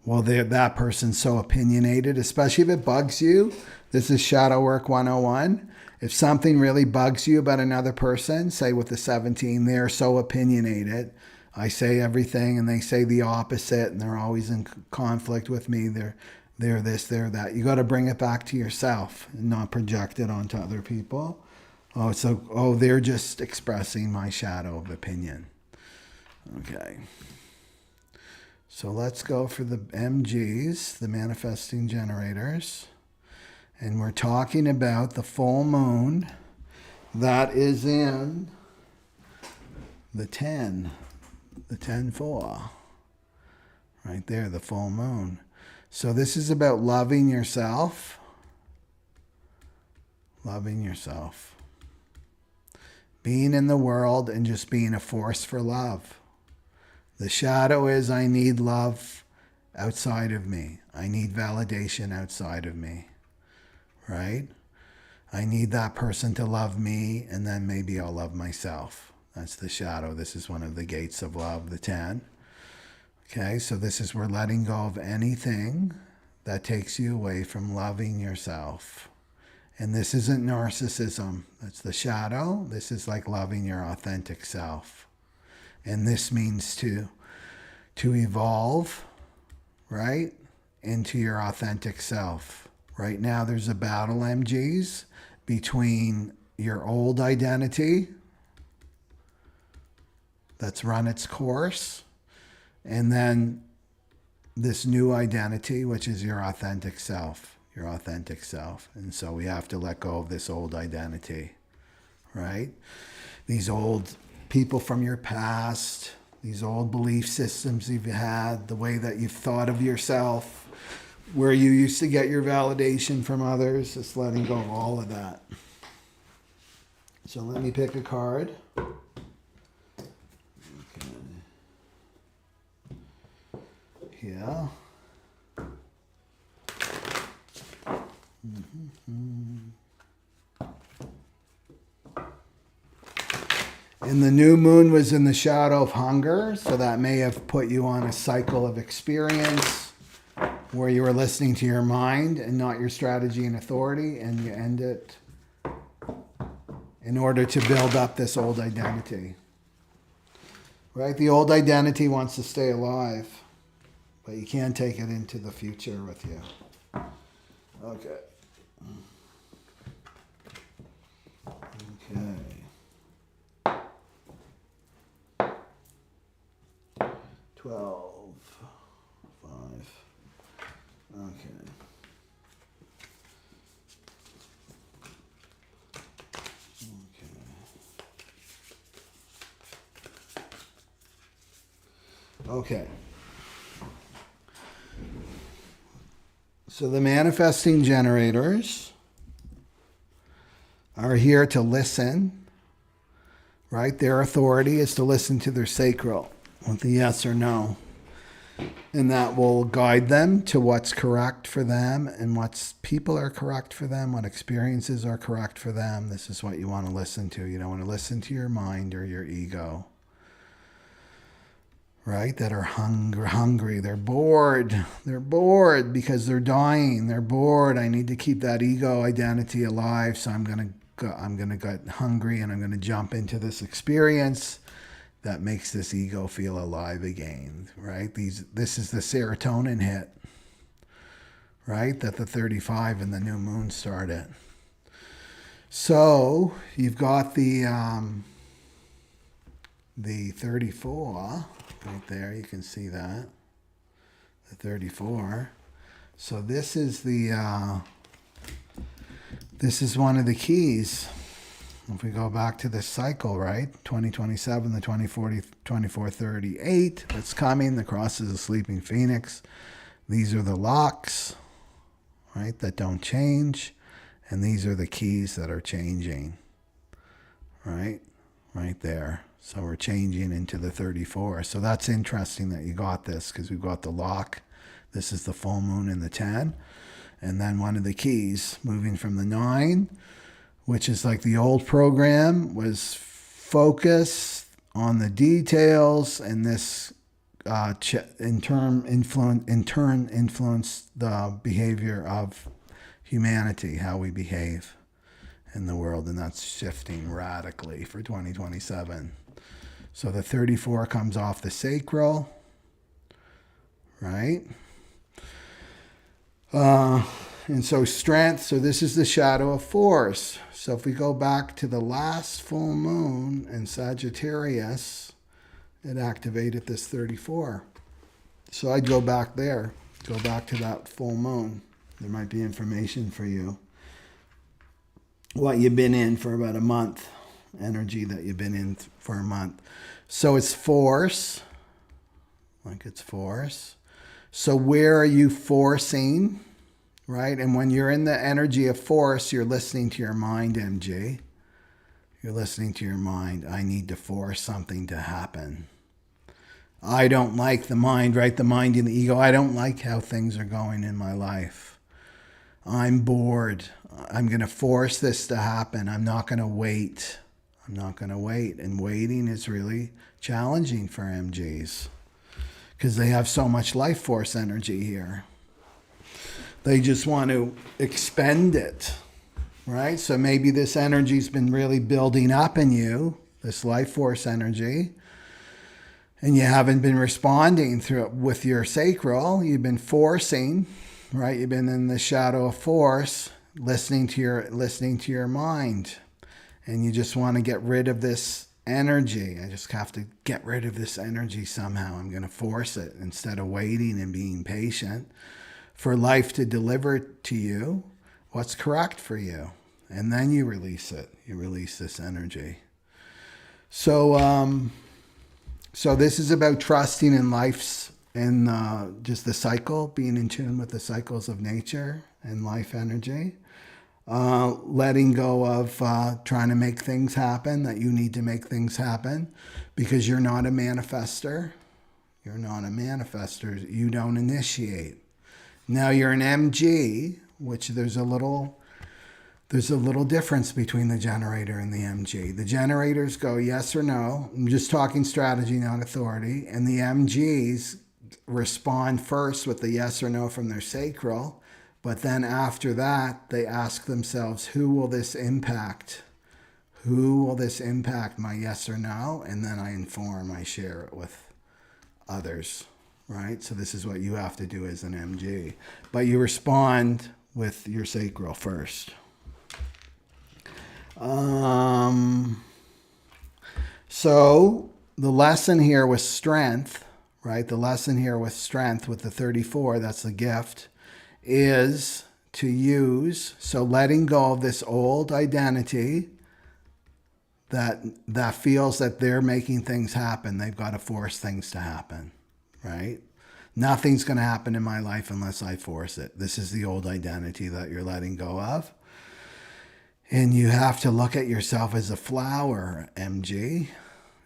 Well, that person's so opinionated, especially if it bugs you. This is Shadow Work 101. If something really bugs you about another person, say with the 17, they're so opinionated. I say everything and they say the opposite and they're always in conflict with me. They're this, they're that. You got to bring it back to yourself and not project it onto other people. They're just expressing my shadow of opinion. Okay. So let's go for the MGs, the manifesting generators. And we're talking about the full moon that is in the 10-4. Right there, the full moon. So this is about loving yourself. Loving yourself. Being in the world and just being a force for love. The shadow is I need love outside of me. I need validation outside of me. Right? I need that person to love me, and then maybe I'll love myself. That's the shadow. This is one of the gates of love, the 10. Okay, so this is we're letting go of anything that takes you away from loving yourself. And this isn't narcissism. That's the shadow. This is like loving your authentic self. And this means to evolve, right, into your authentic self. Right now, there's a battle, MGs, between your old identity that's run its course, and then this new identity, which is your authentic self. Your authentic self. And so we have to let go of this old identity, right? These old people from your past, these old belief systems you've had, the way that you've thought of yourself, where you used to get your validation from others, just letting go of all of that. So let me pick a card. Okay. Yeah. And the new moon was in the shadow of hunger, so that may have put you on a cycle of experience where you were listening to your mind and not your strategy and authority, and you end it in order to build up this old identity. Right? The old identity wants to stay alive, but you can't take it into the future with you. Okay. Okay. 12, 5. Okay. Okay. So the manifesting generators are here to listen, right? Their authority is to listen to their sacral with a yes or no. And that will guide them to what's correct for them and what people are correct for them, what experiences are correct for them. This is what you want to listen to. You don't want to listen to your mind or your ego, right? That are hungry. They're bored. They're bored because they're dying. They're bored. I need to keep that ego identity alive. So I'm going to get hungry and I'm going to jump into this experience that makes this ego feel alive again, right? This is the serotonin hit, right? That the 35 and the new moon started. So you've got the the 34, right there, you can see that, the 34. So this is one of the keys. If we go back to this cycle, right? 2027, the 2040, 2438, that's coming. The cross is a sleeping phoenix. These are the locks, right, that don't change. And these are the keys that are changing, right? Right there. So we're changing into the 34. So that's interesting that you got this, because we've got the lock. This is the full moon in the 10. And then one of the keys moving from the 9, which is like the old program, was focus on the details, and this in turn influenced the behavior of humanity, how we behave in the world, and that's shifting radically for 2027. So the 34 comes off the sacral, right? And so strength, so this is the shadow of force. So if we go back to the last full moon in Sagittarius, it activated this 34. So I'd go back there, go back to that full moon. There might be information for you. What you've been in for about a month, energy that you've been in for a month. So it's force, like it's force. So where are you forcing, right? And when you're in the energy of force, you're listening to your mind, MG. You're listening to your mind. I need to force something to happen. I don't like the mind, right? The mind and the ego. I don't like how things are going in my life. I'm bored. I'm going to force this to happen. I'm not going to wait. I'm not going to wait. And waiting is really challenging for MGs because they have so much life force energy here. They just want to expend it, right? So maybe this energy's been really building up in you, this life force energy, and you haven't been responding through it with your sacral. You've been forcing, right? You've been in the shadow of force, listening to your mind, and you just want to get rid of this energy. I just have to get rid of this energy somehow. I'm going to force it instead of waiting and being patient for life to deliver to you what's correct for you. And then you release it. You release this energy. So this is about trusting in life's and just the cycle, being in tune with the cycles of nature and life energy. Letting go of trying to make things happen, that you need to make things happen because you're not a manifestor. You're not a manifestor. You don't initiate. Now you're an MG, which there's a little difference between the generator and the MG. The generators go yes or no. I'm just talking strategy, not authority. And the MGs respond first with the yes or no from their sacral. But then after that, they ask themselves, who will this impact? Who will this impact, my yes or no? And then I share it with others, right? So this is what you have to do as an MG. But you respond with your sacral first. So the lesson here was strength, right? The lesson here with strength with the 34, that's the gift, is to use, so letting go of this old identity that feels that they're making things happen. They've got to force things to happen, right? Nothing's going to happen in my life unless I force it. This is the old identity that you're letting go of. And you have to look at yourself as a flower, MG.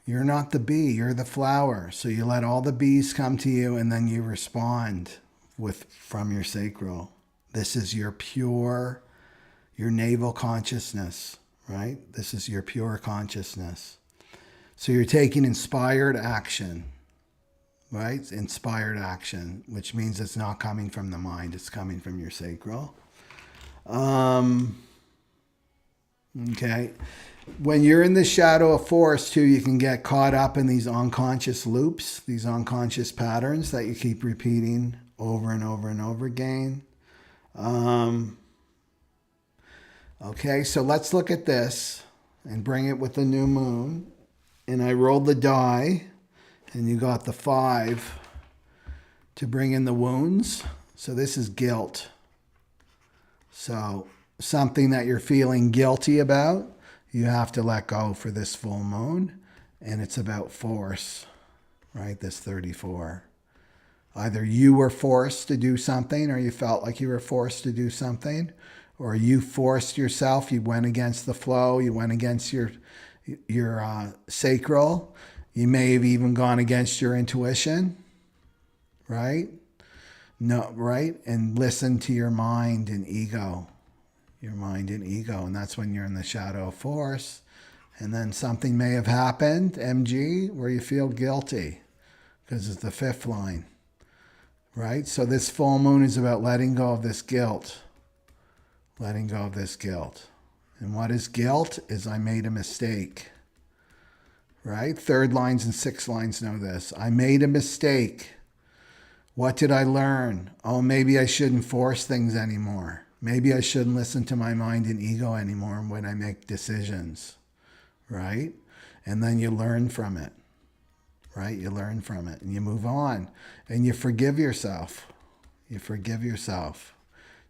You're not the bee, you're the flower. So you let all the bees come to you and then you respond from your sacral. This is your navel consciousness, right? This is your pure consciousness. So you're taking inspired action, right? Inspired action, which means it's not coming from the mind, it's coming from your sacral. Okay. When you're in the shadow of force too, you can get caught up in these unconscious loops, these unconscious patterns that you keep repeating over and over and over again. Okay, so let's look at this and bring it with the new moon and I rolled the die, and you got the 5 to bring in the wounds. So this is guilt. So something that you're feeling guilty about, you have to let go for this full moon. And it's about force, right? This 34. Either you were forced to do something, or you felt like you were forced to do something, or you forced yourself. You went against the flow. You went against your sacral. You may have even gone against your intuition, right? No, right? And listen to your mind and ego. Your mind and ego. And that's when you're in the shadow of force. And then something may have happened, MG, where you feel guilty because it's the 5th line, right? So this full moon is about letting go of this guilt. Letting go of this guilt. And what is guilt? Is I made a mistake, right? 3rd lines and 6th lines know this. I made a mistake. What did I learn? Oh, maybe I shouldn't force things anymore. Maybe I shouldn't listen to my mind and ego anymore when I make decisions, right? And then you learn from it, right? You learn from it and you move on and you forgive yourself. You forgive yourself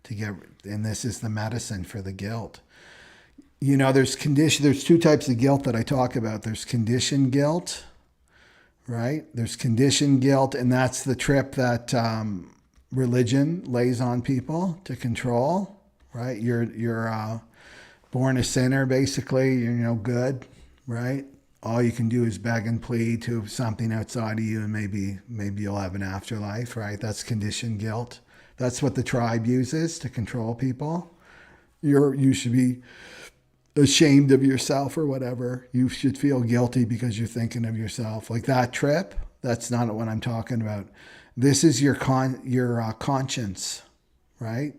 to get, and this is the medicine for the guilt. You know, there's 2 types of guilt that I talk about. There's conditioned guilt, right? There's conditioned guilt, and that's the trip that religion lays on people to control, right? You're born a sinner, basically. You're no good, right? All you can do is beg and plead to something outside of you, and maybe you'll have an afterlife, right? That's conditioned guilt. That's what the tribe uses to control people. You should be ashamed of yourself or whatever. You should feel guilty because you're thinking of yourself. Like that trip, that's not what I'm talking about. This is your conscience, right?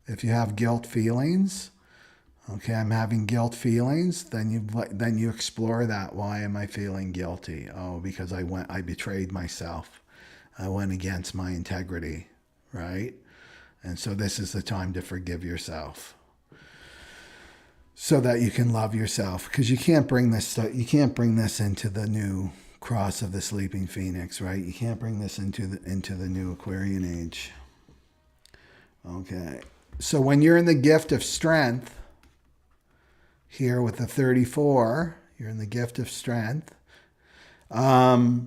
If you have guilt feelings, okay, I'm having guilt feelings, then you explore that. Why am I feeling guilty? Oh, because I betrayed myself. I went against my integrity, right? And so this is the time to forgive yourself, so that you can love yourself, because you can't bring this into the new cross of the sleeping phoenix, right? You can't bring this into the new Aquarian age. Okay, so when you're in the gift of strength here with the 34, you're in the gift of strength, right?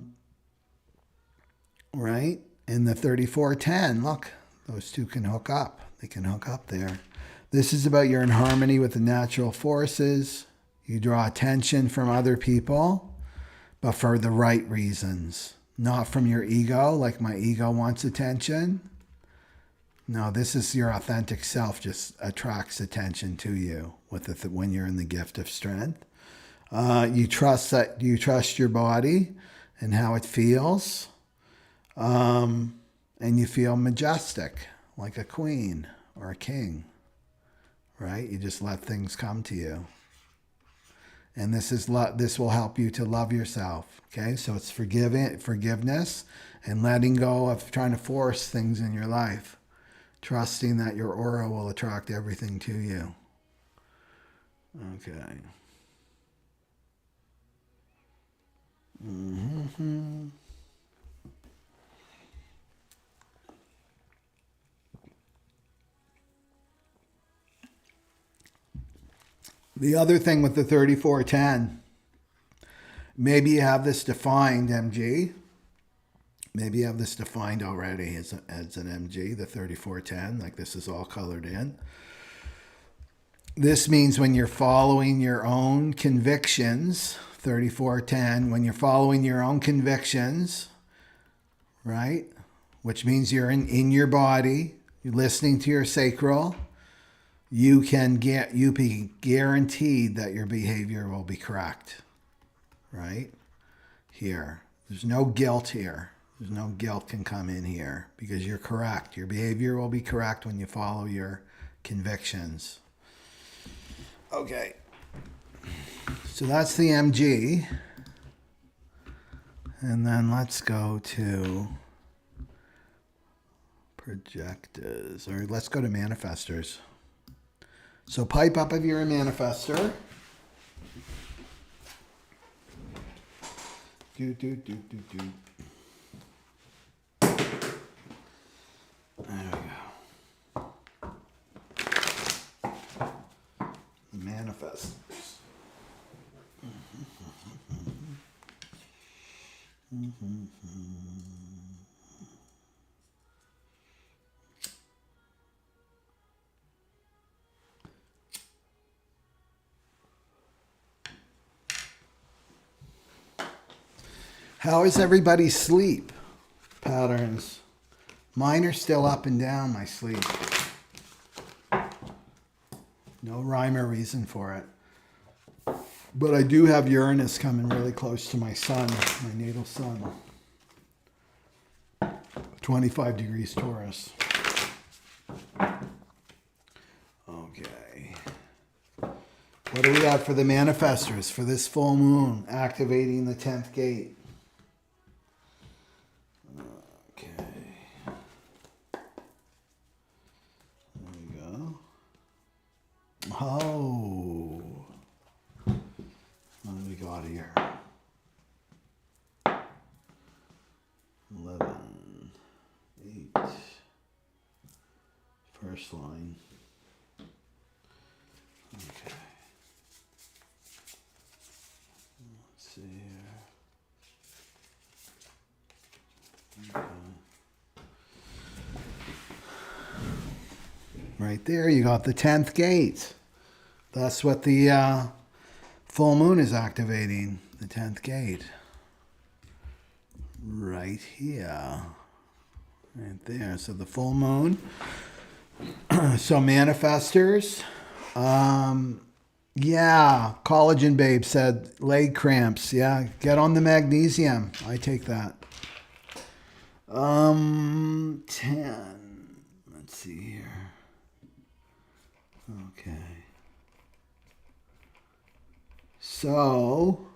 In the 3410, look, those two can hook up. They can hook up there. This is about you're in harmony with the natural forces. You draw attention from other people, but for the right reasons. Not from your ego, like my ego wants attention. No, this is your authentic self just attracts attention to you when you're in the gift of strength. You trust your body and how it feels. And you feel majestic, like a queen or a king. Right? You just let things come to you. And this will help you to love yourself. Okay? So it's forgiveness and letting go of trying to force things in your life. Trusting that your aura will attract everything to you. Okay. Mm-hmm. The other thing with the 3410, maybe you have this defined, MG. Maybe you have this defined already as an MG, the 3410, like this is all colored in. This means when you're following your own convictions, 3410, when you're following your own convictions, right? Which means you're in your body, you're listening to your sacral, you be guaranteed that your behavior will be correct, right? Here, there's no guilt here. There's no guilt can come in here because you're correct. Your behavior will be correct when you follow your convictions. Okay, so that's the MG. And then let's go to projectors, or let's go to manifestors. So pipe up if you're a manifestor. There we go. The manifestors. How is everybody's sleep patterns? Mine are still up and down, my sleep. No rhyme or reason for it. But I do have Uranus coming really close to my sun, my natal sun. 25 degrees Taurus. Okay. What do we have for the manifestors for this full moon activating the 10th gate? Oh, what do we got here? 11, 8, first line. Okay. Let's see here. Okay. Right there, you got the 10th gate. That's what the full moon is activating, the 10th gate. Right here. Right there. So the full moon. So manifestors. Yeah, Collagen Babe said leg cramps. Yeah, get on the magnesium. I take that. 10. Let's see here. Okay. So,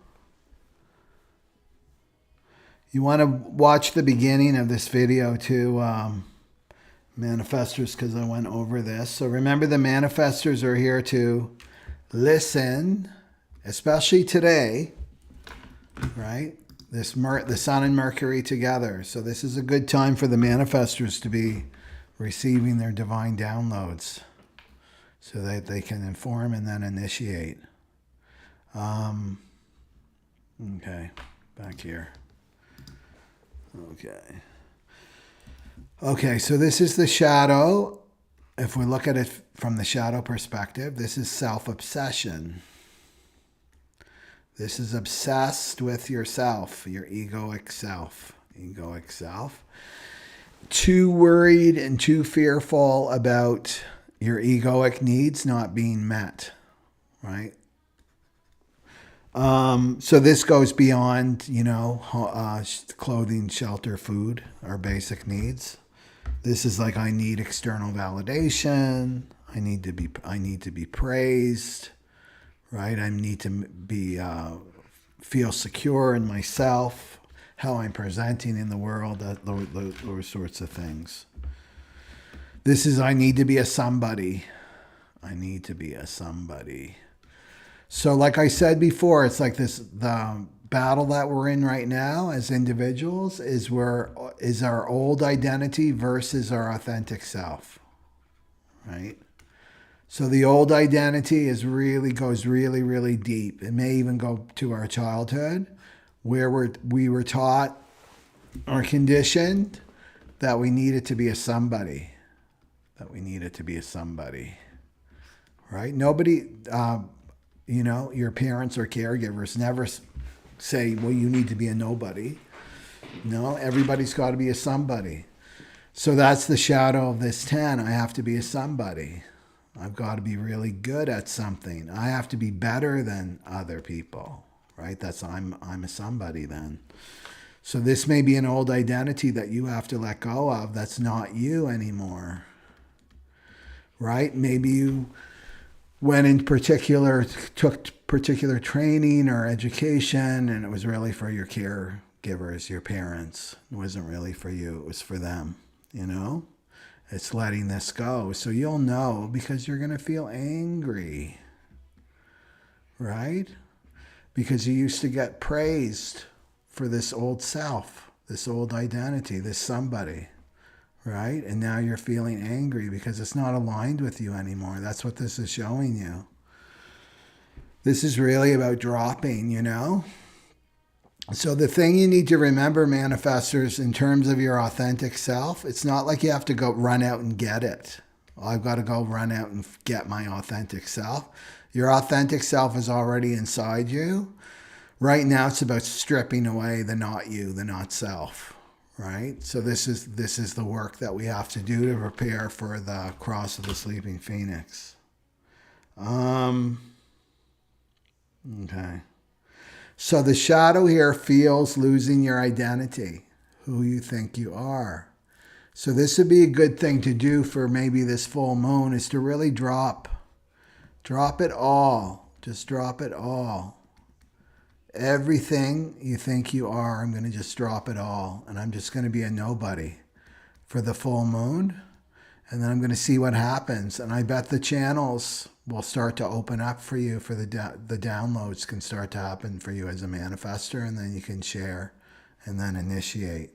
you want to watch the beginning of this video too, manifestors, because I went over this. So remember, the manifestors are here to listen, especially today, right? The Sun and Mercury together. So this is a good time for the manifestors to be receiving their divine downloads so that they can inform and then initiate. Okay, back here. Okay, so this is the shadow. If we look at it from the shadow perspective, this is self-obsession. This is obsessed with yourself, your egoic self. Too worried and too fearful about your egoic needs not being met, right? So this goes beyond, clothing, shelter, food, our basic needs. This is like, I need external validation. I need to be praised, right? I need to be feel secure in myself, how I'm presenting in the world, those sorts of things. This is, I need to be a somebody. So like I said before, it's like the battle that we're in right now as individuals is our old identity versus our authentic self, right? So the old identity goes really, really deep. It may even go to our childhood, where we were taught or conditioned that we needed to be a somebody. Right? Nobody, your parents or caregivers never say, well, you need to be a nobody. No, everybody's got to be a somebody. So that's the shadow of this 10. I have to be a somebody. I've got to be really good at something. I have to be better than other people, right? I'm a somebody then. So this may be an old identity that you have to let go of. That's not you anymore, right? Maybe you went in took particular training or education, and it was really for your caregivers, your parents. It wasn't really for you. It was for them, It's letting this go. So you'll know, because you're going to feel angry, right? Because you used to get praised for this old self, this old identity, this somebody, right? And now you're feeling angry because it's not aligned with you anymore. That's what this is showing you. This is really about dropping, you know? So the thing you need to remember, manifestors, in terms of your authentic self, it's not like you have to go run out and get it. I've got to go run out and get my authentic self. Your authentic self is already inside you. Right now, it's about stripping away the not you, the not self, right? So this is the work that we have to do to prepare for the cross of the sleeping phoenix. Okay. So the shadow here feels losing your identity, who you think you are. So this would be a good thing to do for maybe this full moon, is to really drop it all. Just drop it all. Everything you think you are, I'm going to just drop it all. And I'm just going to be a nobody for the full moon. And then I'm going to see what happens. And I bet the channels will start to open up for you, for the downloads can start to happen for you as a manifestor, and then you can share and then initiate.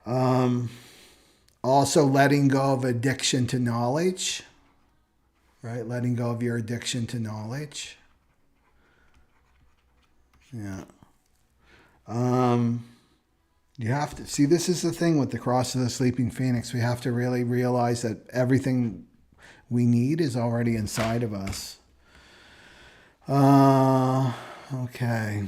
Also letting go of addiction to knowledge, right? Letting go of your addiction to knowledge. Yeah. You have to see, this is the thing with the cross of the sleeping phoenix. We have to really realize that everything we need is already inside of us. Okay.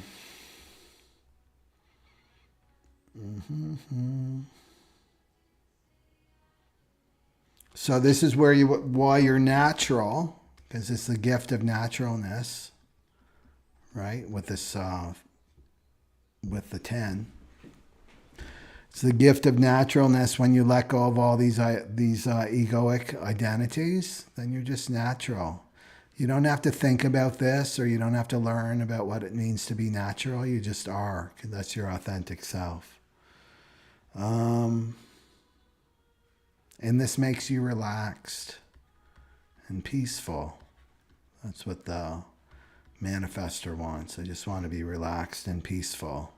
So this is where why you're natural, because it's the gift of naturalness, right? With this, with the 10. It's the gift of naturalness. When you let go of all these egoic identities, then you're just natural. You don't have to think about this, or you don't have to learn about what it means to be natural. You just are, because that's your authentic self. And this makes you relaxed and peaceful. That's what the manifestor wants. I just want to be relaxed and peaceful,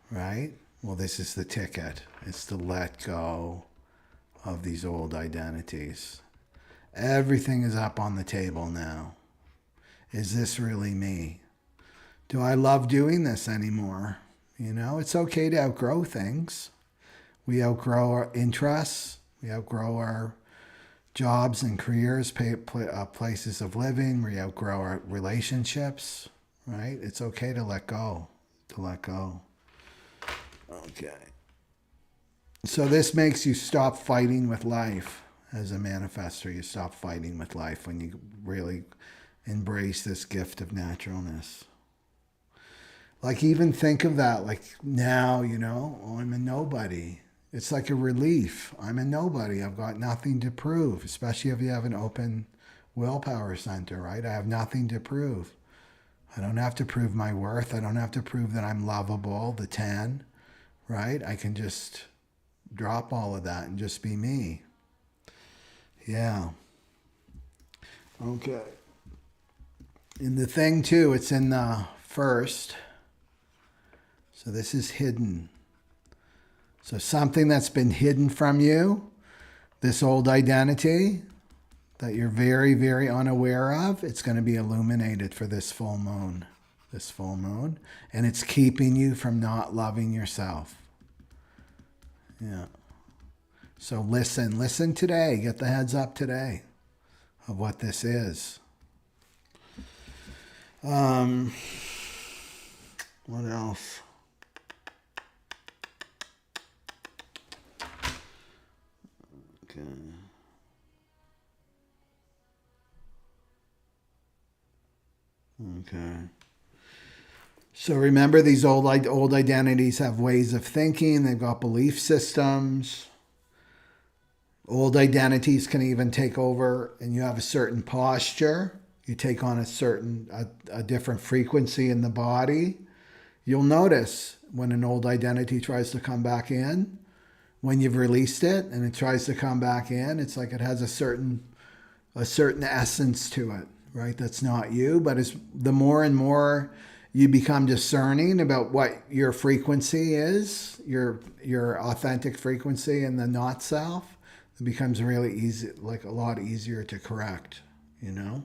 right? Well, this is the ticket. It's to let go of these old identities. Everything is up on the table now. Is this really me? Do I love doing this anymore? You know, it's okay to outgrow things. We outgrow our interests. We outgrow our jobs and careers, places of living. We outgrow our relationships, right? It's okay to let go, Okay. So this makes you stop fighting with life. As a manifestor, you stop fighting with life when you really embrace this gift of naturalness. Like, even think of that, like now, you know, oh, I'm a nobody. It's like a relief. I'm a nobody. I've got nothing to prove, especially if you have an open willpower center, right? I have nothing to prove. I don't have to prove my worth. I don't have to prove that I'm lovable, the 10, right? I can just drop all of that and just be me. Yeah. Okay. And the thing too, it's in the first. So this is hidden. So something that's been hidden from you, this old identity that you're very, very unaware of, it's going to be illuminated for this full moon. And it's keeping you from not loving yourself. Yeah. So listen today. Get the heads up today of what this is. What else? Okay. So remember, these old identities have ways of thinking. They've got belief systems. Old identities can even take over, and you have a certain posture. You take on a different frequency in the body. You'll notice when an old identity tries to come back in, when you've released it and it tries to come back in, it's like it has a certain essence to it, right? That's not you, but the more and more you become discerning about what your frequency is, your authentic frequency and the not self, it becomes really easy, like a lot easier to correct, you know?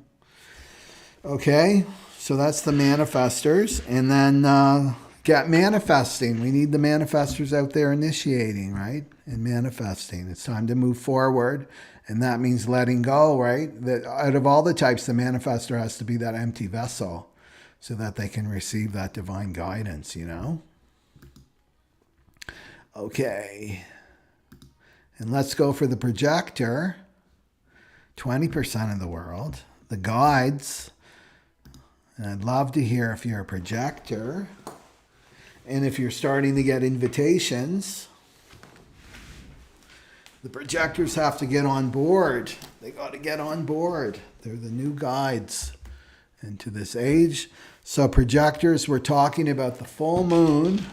Okay, so that's the manifestors. And then get manifesting. We need the manifestors out there initiating, right? And manifesting. It's time to move forward. And that means letting go, right? That out of all the types, the manifestor has to be that empty vessel so that they can receive that divine guidance, you know? Okay. And let's go for the projector. 20% of the world. The guides. And I'd love to hear if you're a projector. And if you're starting to get invitations, the projectors have to get on board. They got to get on board. They're the new guides into this age. So projectors, we're talking about the full moon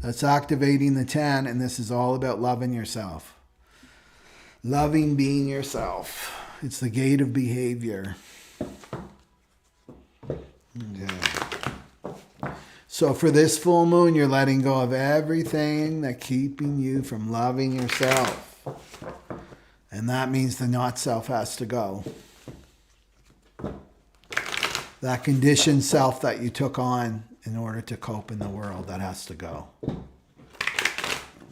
that's activating the 10, and this is all about loving yourself. Loving being yourself. It's the gate of behavior. Okay. So for this full moon, you're letting go of everything that's keeping you from loving yourself. And that means the not self has to go. That conditioned self that you took on in order to cope in the world, that has to go.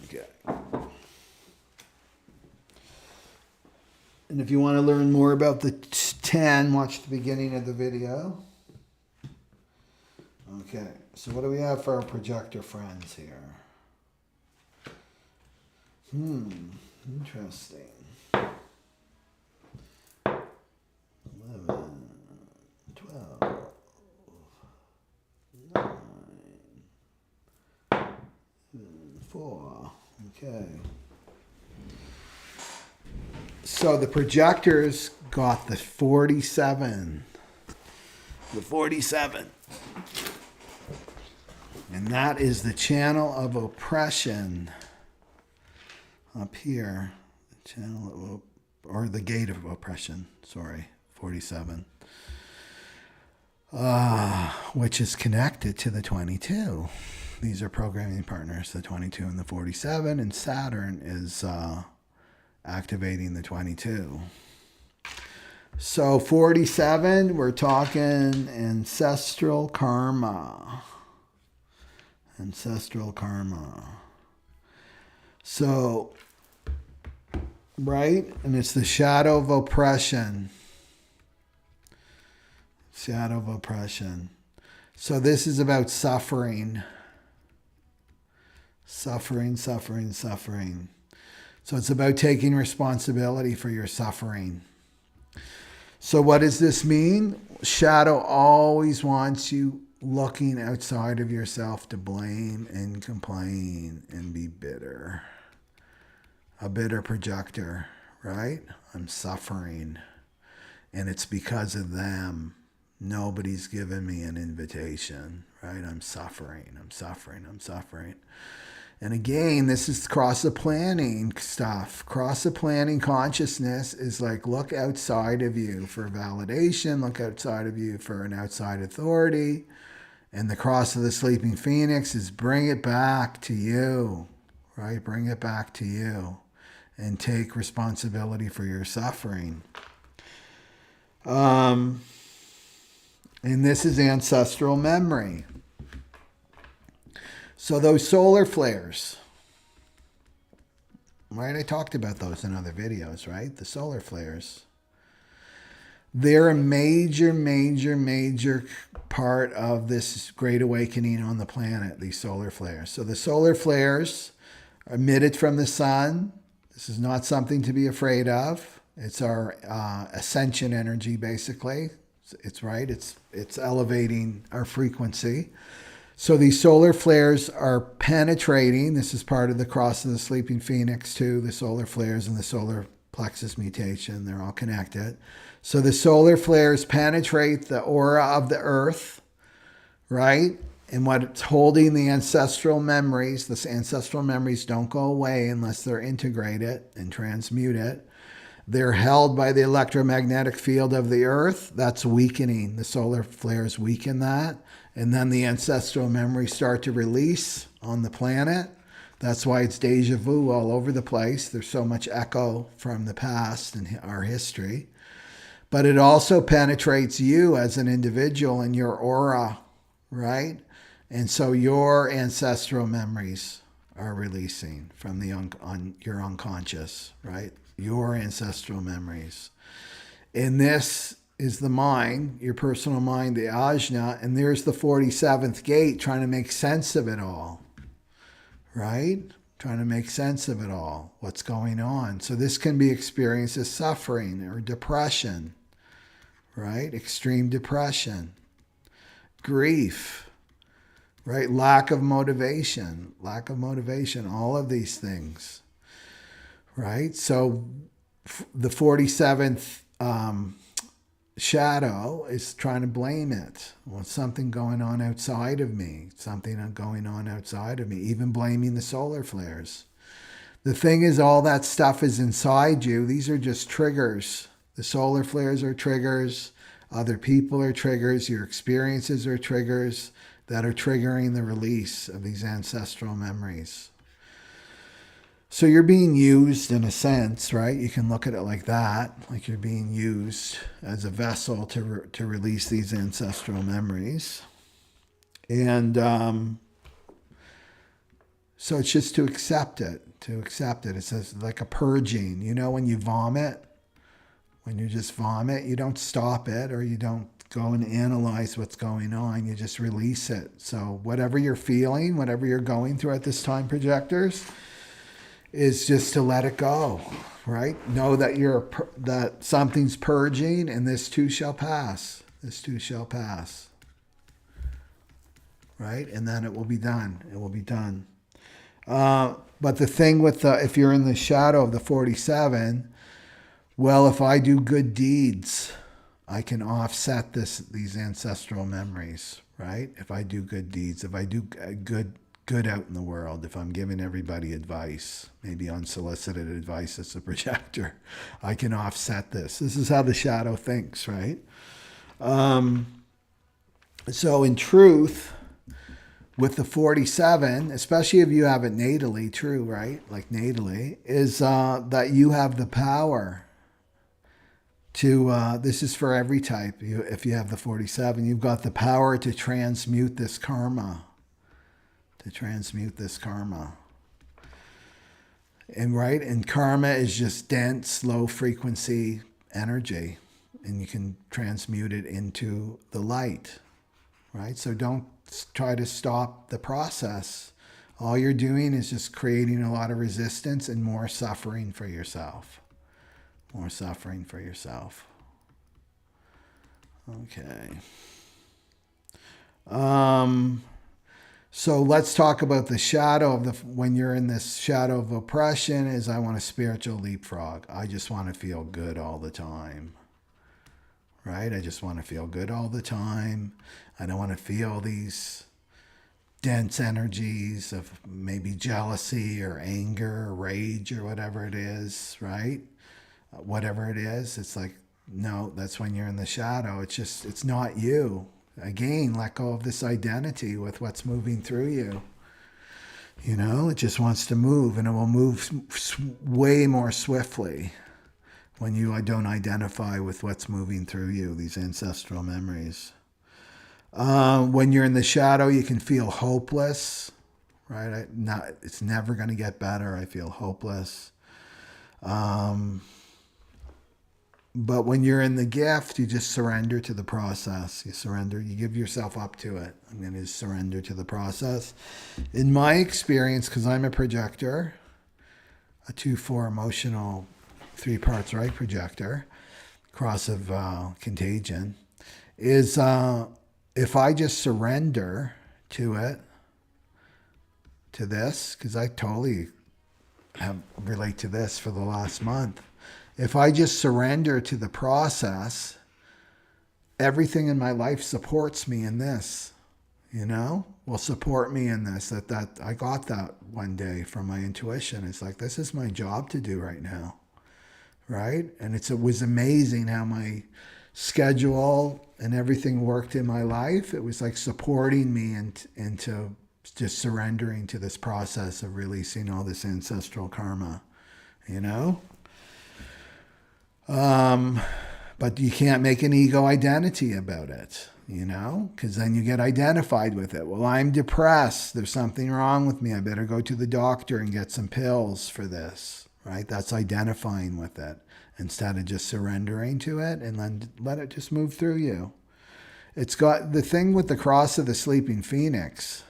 Okay. And if you want to learn more about the 10, watch the beginning of the video. Okay, so what do we have for our projector friends here? Interesting. 11, 12, 9, 4. Okay. So the projectors got the 47. The 47. And that is the channel of oppression. Up here, the channel of, or the gate of oppression, sorry, 47, which is connected to the 22. These are programming partners, the 22 and the 47, and Saturn is activating the 22. So 47, we're talking ancestral karma. Ancestral karma. So, right? And it's the shadow of oppression. Shadow of oppression. So this is about suffering. Suffering, suffering, suffering. So it's about taking responsibility for your suffering. So what does this mean? Shadow always wants you looking outside of yourself to blame and complain and be bitter. A bitter projector, right? I'm suffering. And it's because of them. Nobody's given me an invitation, right? I'm suffering, I'm suffering, I'm suffering. And again, this is cross the planning stuff. Cross the planning consciousness is like, look outside of you for validation, look outside of you for an outside authority. And the cross of the sleeping phoenix is bring it back to you, right? Bring it back to you and take responsibility for your suffering. And this is ancestral memory. So those solar flares, right? I talked about those in other videos, right? The solar flares. They're a major, major, major part of this great awakening on the planet, these solar flares. So the solar flares are emitted from the sun. This is not something to be afraid of. It's our ascension energy, basically. It's right. It's elevating our frequency. So these solar flares are penetrating. This is part of the cross of the sleeping phoenix too. The solar flares and the solar plexus mutation, they're all connected. So the solar flares penetrate the aura of the earth, right? And what's holding the ancestral memories, the ancestral memories don't go away unless they're integrated and transmuted. They're held by the electromagnetic field of the earth. That's weakening. The solar flares weaken that. And then the ancestral memories start to release on the planet. That's why it's deja vu all over the place. There's so much echo from the past and our history. But it also penetrates you as an individual and your aura, right? And so your ancestral memories are releasing from your unconscious, right? Your ancestral memories. And this is the mind, your personal mind, the ajna, and there's the 47th gate trying to make sense of it all, right? Trying to make sense of it all, what's going on. So this can be experienced as suffering or depression, right? Extreme depression, grief, right? Lack of motivation, all of these things, right? So the 47th shadow is trying to blame it. Well, something going on outside of me, even blaming the solar flares. The thing is, all that stuff is inside you. These are just triggers. The solar flares are triggers. Other people are triggers. Your experiences are triggers that are triggering the release of these ancestral memories. So you're being used in a sense, right? You can look at it like that, like you're being used as a vessel to release these ancestral memories. And so it's just to accept it. It says like a purging. You know, when you vomit, when you just vomit, you don't stop it or you don't go and analyze what's going on. You just release it. So whatever you're feeling, whatever you're going through at this time, projectors, is just to let it go, right? Know that that something's purging, and this too shall pass. This too shall pass, right? And then it will be done. It will be done. But the thing with if you're in the shadow of the 47, well, if I do good deeds, I can offset these ancestral memories, right? If I do good deeds, if I do good out in the world, if I'm giving everybody advice, maybe unsolicited advice as a projector, I can offset this. This is how the shadow thinks, right? So in truth, with the 47, especially if you have it natally, true, right? Like natally, is that you have the power to, this is for every type. If you have the 47, you've got the power to transmute this karma. And karma is just dense, low frequency energy, and you can transmute it into the light, right? So don't try to stop the process. All you're doing is just creating a lot of resistance and more suffering for yourself. Okay. So let's talk about the shadow of when you're in this shadow of oppression. Is I want a spiritual leapfrog. I just want to feel good all the time, right? I just want to feel good all the time. I don't want to feel these dense energies of maybe jealousy or anger or rage or whatever it is, right? Whatever it is, it's like, no, that's when you're in the shadow. It's not you. Again, let go of this identity with what's moving through you. You know, it just wants to move, and it will move way more swiftly when you don't identify with what's moving through you, these ancestral memories. When you're in the shadow, you can feel hopeless, right? It's never going to get better. I feel hopeless. But when you're in the gift, you just surrender to the process. You give yourself up to it. I'm going to surrender to the process. In my experience, because I'm a projector, a 2-4 emotional, 3 parts right projector, cross of contagion, is if I just surrender to it, to this, because I totally relate to this for the last month. If I just surrender to the process, everything in my life supports me in this, will support me in this. That I got that one day from my intuition. It's like, this is my job to do right now, right? And it was amazing how my schedule and everything worked in my life. It was like supporting me into just surrendering to this process of releasing all this ancestral karma, you know? But you can't make an ego identity about it, you know, because then you get identified with it. Well, I'm depressed. There's something wrong with me. I better go to the doctor and get some pills for this, right? That's identifying with it instead of just surrendering to it and then let it just move through you. It's got the thing with the cross of the sleeping phoenix.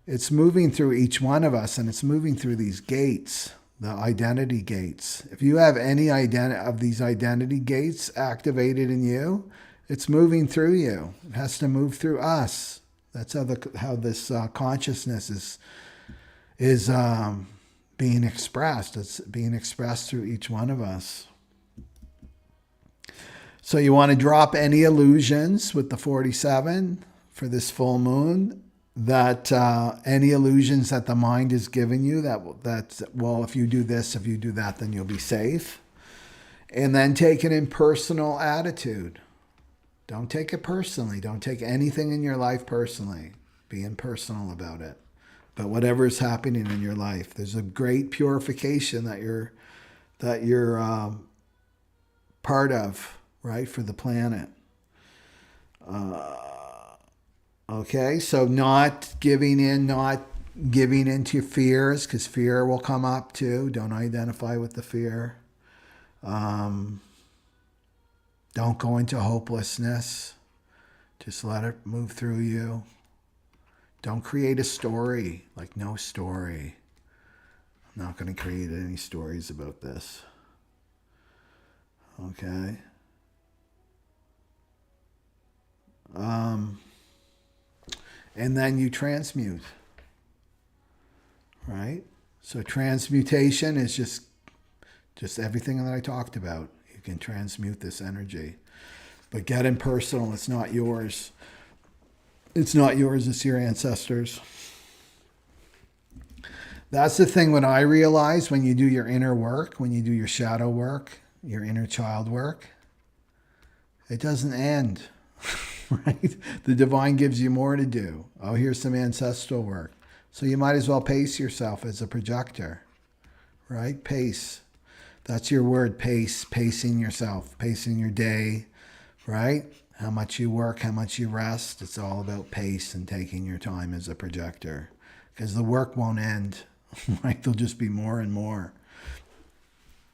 It's moving through each one of us, and it's moving through these gates, the identity gates. If you have any of these identity gates activated in you, it's moving through you. It has to move through us. That's how this consciousness is being expressed. It's being expressed through each one of us. So you want to drop any illusions with the 47 for this full moon. That any illusions that the mind is giving you, that well, if you do this, if you do that, then you'll be safe. And then take an impersonal attitude. Don't take it personally. Don't take anything in your life personally. Be impersonal about it. But whatever is happening in your life, there's a great purification that you're part of, right, for the planet. Okay, so not giving into fears, because fear will come up too. Don't identify with the fear. Don't go into hopelessness. Just let it move through you. Don't create a story, like no story. I'm not going to create any stories about this. Okay. And then you transmute, right? So transmutation is just everything that I talked about. You can transmute this energy. But get impersonal. It's not yours. It's not yours. It's your ancestors. That's the thing when I realize when you do your inner work, when you do your shadow work, your inner child work, it doesn't end. Right? The divine gives you more to do. Oh, here's some ancestral work. So you might as well pace yourself as a projector, right? Pace. That's your word, pace. Pacing yourself, pacing your day, right? How much you work, how much you rest. It's all about pace and taking your time as a projector, because the work won't end, right? There'll just be more and more.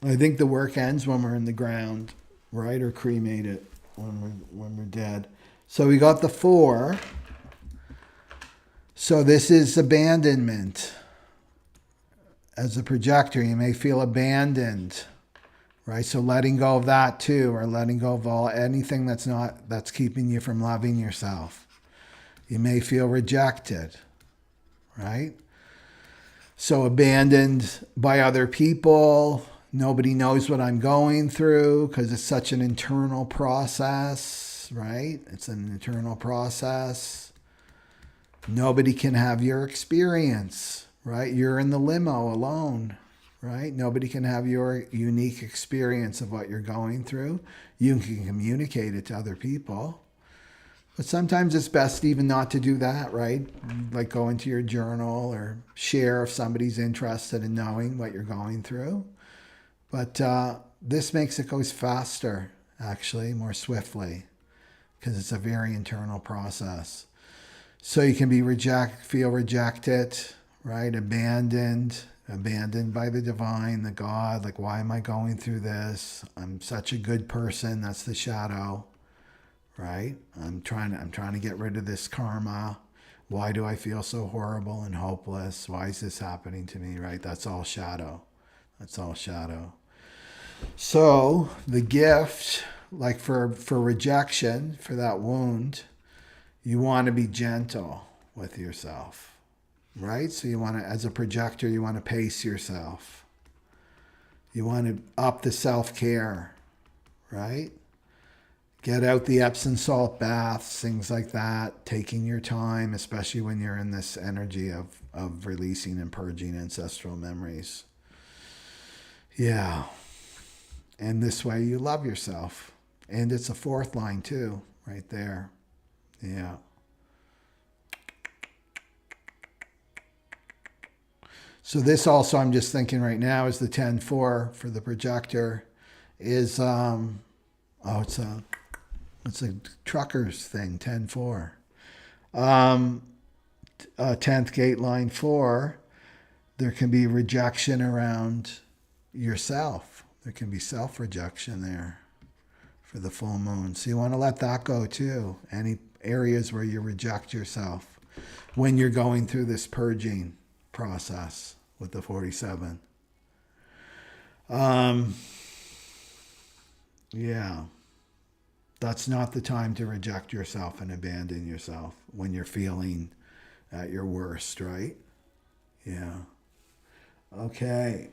I think the work ends when we're in the ground, right? Or cremated when we're dead. So we got the 4. So this is abandonment. As a projector, you may feel abandoned, right? So letting go of that too, or letting go of anything that's keeping you from loving yourself. You may feel rejected, right? So abandoned by other people. Nobody knows what I'm going through because it's such an internal process, right? It's an internal process. Nobody can have your experience, right? You're in the limo alone, right? Nobody can have your unique experience of what you're going through. You can communicate it to other people. But sometimes it's best even not to do that, right? Like go into your journal or share if somebody's interested in knowing what you're going through. But this makes it go faster, actually, more swiftly, because it's a very internal process. So you can feel rejected, right? Abandoned by the divine, the God. Like, why am I going through this? I'm such a good person. That's the shadow, right? I'm trying to get rid of this karma. Why do I feel so horrible and hopeless? Why is this happening to me, right? That's all shadow. That's all shadow. So the gift, like for rejection, for that wound, you want to be gentle with yourself, right? So you want to, as a projector, you want to pace yourself. You want to up the self-care, right? Get out the Epsom salt baths, things like that, taking your time, especially when you're in this energy of releasing and purging ancestral memories. Yeah. And this way you love yourself. And it's a fourth line too, right there. Yeah. So this also, I'm just thinking right now, is the 10-4 for the projector. Is it's a trucker's thing, 10-4. 10th gate, line 4. There can be rejection around yourself. There can be self-rejection there for the full moon. So you want to let that go too. Any areas where you reject yourself when you're going through this purging process with the 47. Yeah. That's not the time to reject yourself and abandon yourself when you're feeling at your worst, right? Yeah. Okay.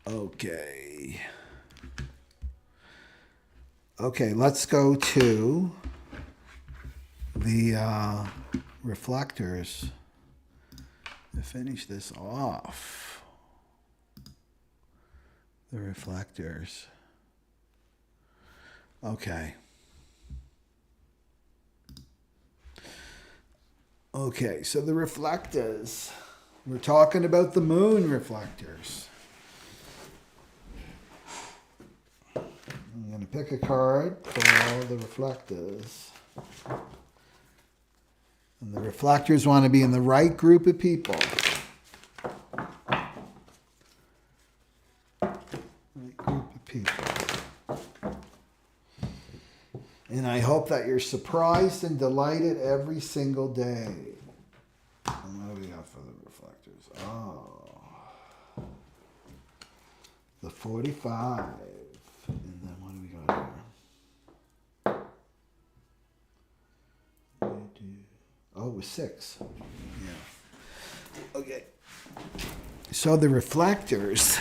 Okay. Okay, let's go to the reflectors to finish this off. The reflectors. Okay. Okay, so the reflectors. We're talking about the moon reflectors. I'm going to pick a card for all the reflectors. And the reflectors want to be in the right group of people. Right group of people. And I hope that you're surprised and delighted every single day. And what do we got for the reflectors? Oh. The 45. And then what do we got here? Oh, it was 6. Yeah. Okay. So the reflectors.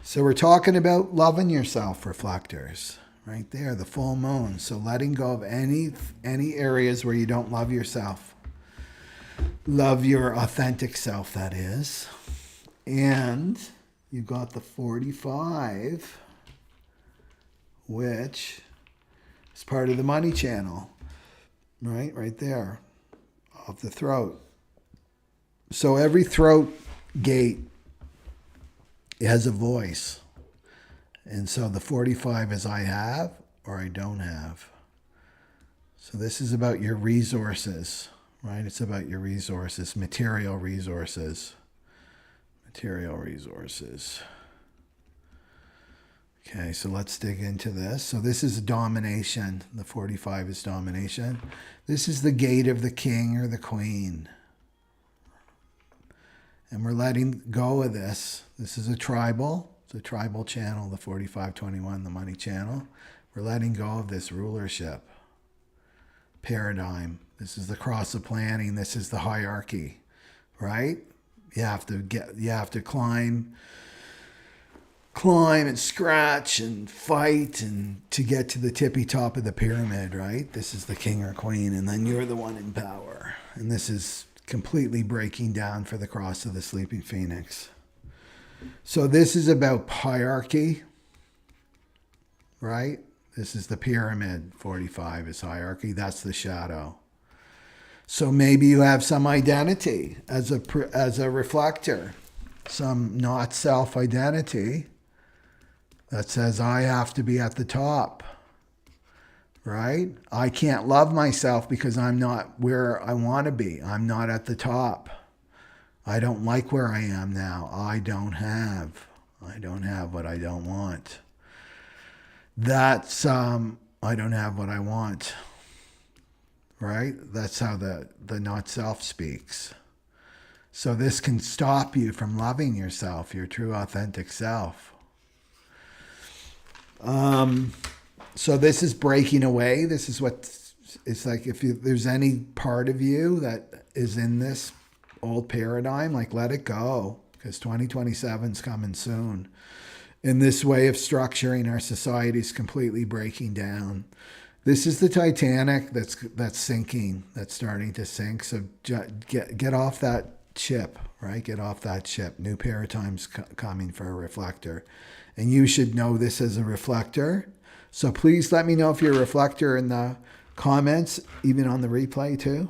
So we're talking about loving yourself, reflectors. Right there, the full moon. So letting go of any areas where you don't love yourself. Love your authentic self, that is. And you got the 45, which is part of the money channel. Right there, of the throat. So every throat gate has a voice. And so the 45 is I have or I don't have. So this is about your resources, right? It's about your resources, material resources. Material resources. Okay, so let's dig into this. So this is domination. The 45 is domination. This is the gate of the king or the queen. And we're letting go of this. This is a tribal. It's a tribal channel, the 4521, the money channel. We're letting go of this rulership paradigm. This is the cross of planning. This is the hierarchy, right? You have to climb and scratch and fight and to get to the tippy top of the pyramid, right? This is the king or queen, and then you're the one in power. And this is completely breaking down for the cross of the sleeping phoenix. So this is about hierarchy, right? This is the pyramid. 45 is hierarchy. That's the shadow. So maybe you have some identity as a reflector, some not self identity that says I have to be at the top, right? I can't love myself because I'm not where I want to be. I'm not at the top. I don't like where I am now. I don't have what I don't want. That's, I don't have what I want, right? That's how the not self speaks. So this can stop you from loving yourself, your true authentic self. So this is breaking away. This is what it's like. If there's any part of you that is in this old paradigm, like let it go, because 2027 is coming soon. And this way of structuring our society is completely breaking down. This is the Titanic that's sinking, that's starting to sink. So get off that ship, right? Get off that ship. New paradigms coming for a reflector. And you should know this as a reflector. So please let me know if you're a reflector in the comments, even on the replay too.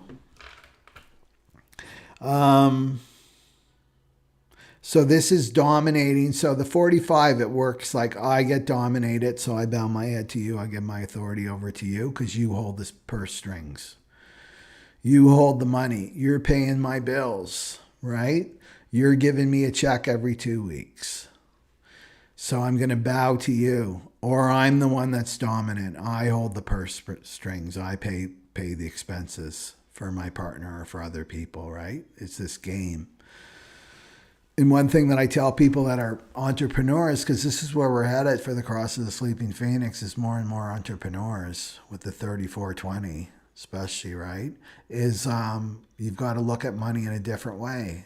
So this is dominating. So the 45, it works like I get dominated. So I bow my head to you. I give my authority over to you because you hold the purse strings. You hold the money. You're paying my bills, right? You're giving me a check every 2 weeks. So I'm going to bow to you. Or I'm the one that's dominant. I hold the purse strings. I pay the expenses for my partner or for other people, right? It's this game. And one thing that I tell people that are entrepreneurs, because this is where we're headed for the Cross of the Sleeping Phoenix, is more and more entrepreneurs with the 3420, especially, right? Is you've got to look at money in a different way.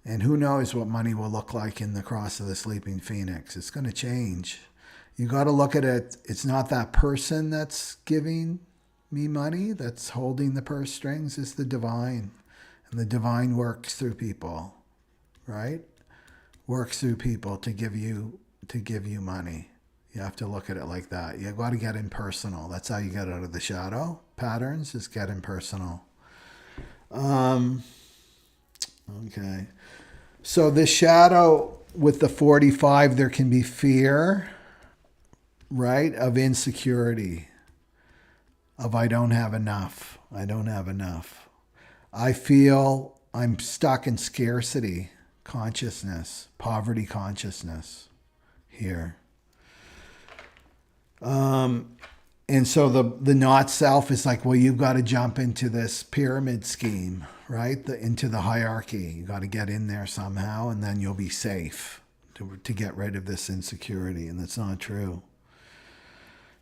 And who knows what money will look like in the Cross of the Sleeping Phoenix. It's going to change. You got to look at it. It's not that person that's giving me money, that's holding the purse strings. It's the divine. And the divine works through people, right? Works through people to give you money. You have to look at it like that. You got to get impersonal. That's how you get out of the shadow patterns, is get impersonal. Okay. So the shadow with the 45, there can be fear, right? Of insecurity. Of I don't have enough. I don't have enough. I feel I'm stuck in scarcity consciousness, poverty consciousness here. And so the not self is like, well, you've got to jump into this pyramid scheme, right? Into the hierarchy. You got to get in there somehow, and then you'll be safe to get rid of this insecurity. And that's not true.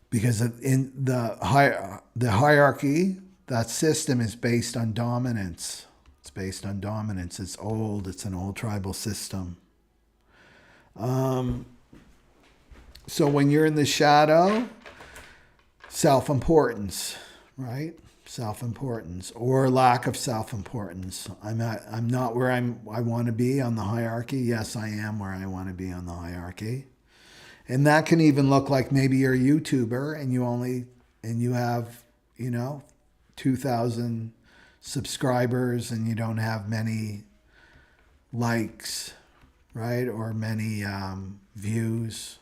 Because in the hierarchy, that system is based on dominance. It's based on dominance. It's old. It's an old tribal system. So when you're in the shadow, self-importance, right? Self-importance or lack of self-importance. I'm not where I want to be on the hierarchy. Yes, I am where I want to be on the hierarchy. And that can even look like maybe you're a YouTuber and you have, 2,000 subscribers and you don't have many likes, right? Or many views.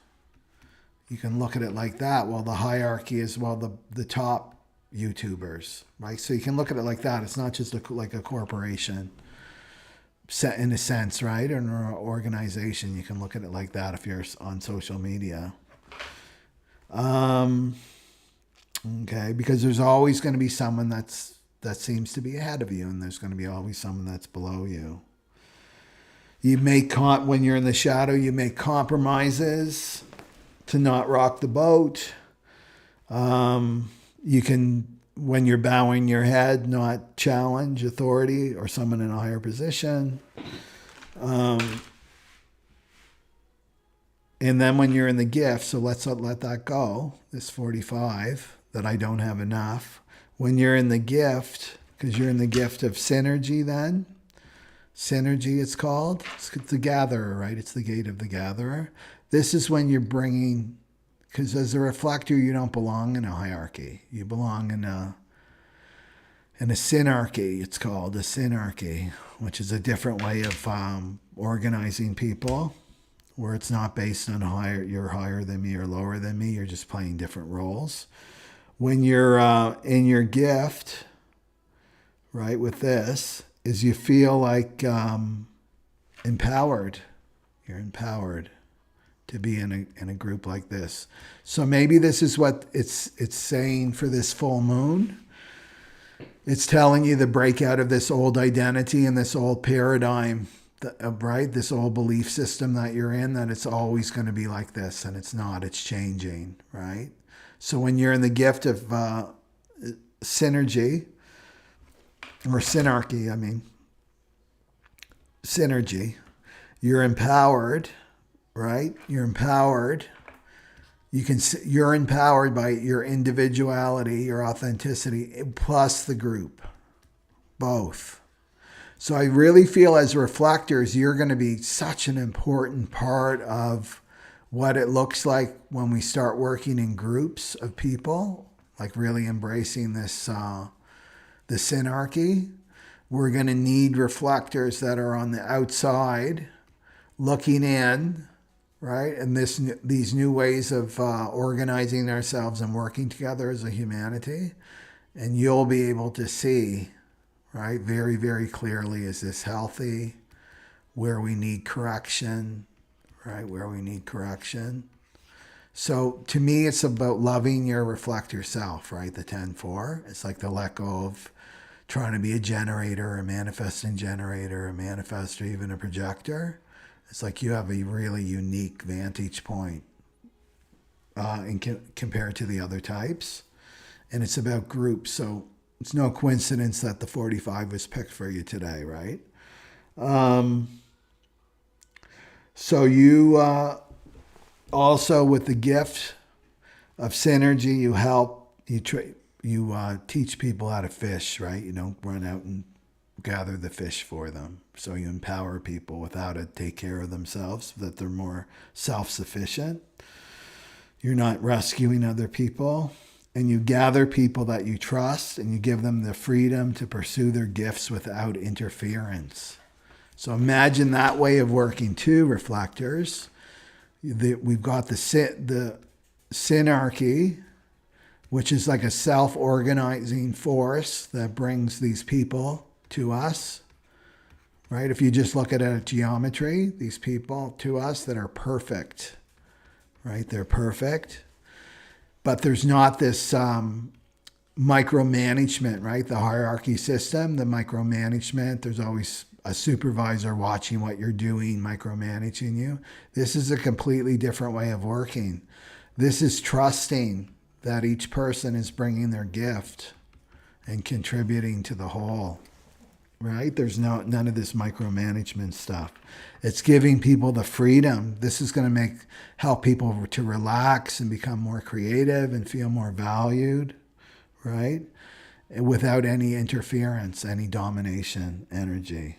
You can look at it like that. Well, the hierarchy is, the top YouTubers, right? So you can look at it like that. It's not just like a corporation set in a sense, right? Or an organization. You can look at it like that if you're on social media. Okay, because there's always going to be someone that seems to be ahead of you, and there's going to be always someone that's below you. You when you're in the shadow, you make compromises to not rock the boat. You can, when you're bowing your head, not challenge authority or someone in a higher position. And then when you're in the gift, so let's not let that go, this 45, that I don't have enough. When you're in the gift, because you're in the gift of synergy then. Synergy it's called. It's the gatherer, right? It's the gate of the gatherer. This is when you're bringing, because as a reflector, you don't belong in a hierarchy. You belong in a synarchy, it's called, a synarchy, which is a different way of organizing people, where it's not based on you're higher than me or lower than me. You're just playing different roles. When you're in your gift, right, with this, is you feel like empowered. You're empowered to be in a group like this. So maybe this is what it's saying for this full moon. It's telling you to break out of this old identity and this old paradigm, right? This old belief system that you're in, that it's always going to be like this, and it's not. It's changing, right? So when you're in the gift of synergy, or synarchy, synergy, you're empowered, right? You're empowered. You're empowered by your individuality, your authenticity, plus the group, both. So I really feel as reflectors, you're going to be such an important part of what it looks like when we start working in groups of people, like really embracing this the synarchy. We're going to need reflectors that are on the outside looking in, right? And these new ways of organizing ourselves and working together as a humanity. And you'll be able to see, right, very, very clearly, is this healthy? Where we need correction, right? Where we need correction. So to me, it's about loving your reflector self, right? The 10-4. It's like the let go of trying to be a generator, a manifesting generator, a manifestor, even a projector. It's like you have a really unique vantage point compared to the other types. And it's about groups. So it's no coincidence that the 45 was picked for you today, right? So you also, with the gift of synergy, you help, you teach people how to fish, right? You don't run out and gather the fish for them. So you empower people with how to take care of themselves, so that they're more self-sufficient. You're not rescuing other people. And you gather people that you trust, and you give them the freedom to pursue their gifts without interference. So imagine that way of working too, reflectors. We've got the synarchy, which is like a self-organizing force that brings these people to us, right? If you just look at it at geometry, these people to us that are perfect, right? They're perfect. But there's not this micromanagement, right? The hierarchy system, the micromanagement, there's always a supervisor watching what you're doing, micromanaging you. This is a completely different way of working. This is trusting that each person is bringing their gift and contributing to the whole, right? There's none of this micromanagement stuff. It's giving people the freedom. This is going to help people to relax and become more creative and feel more valued, right? Without any interference, any domination energy.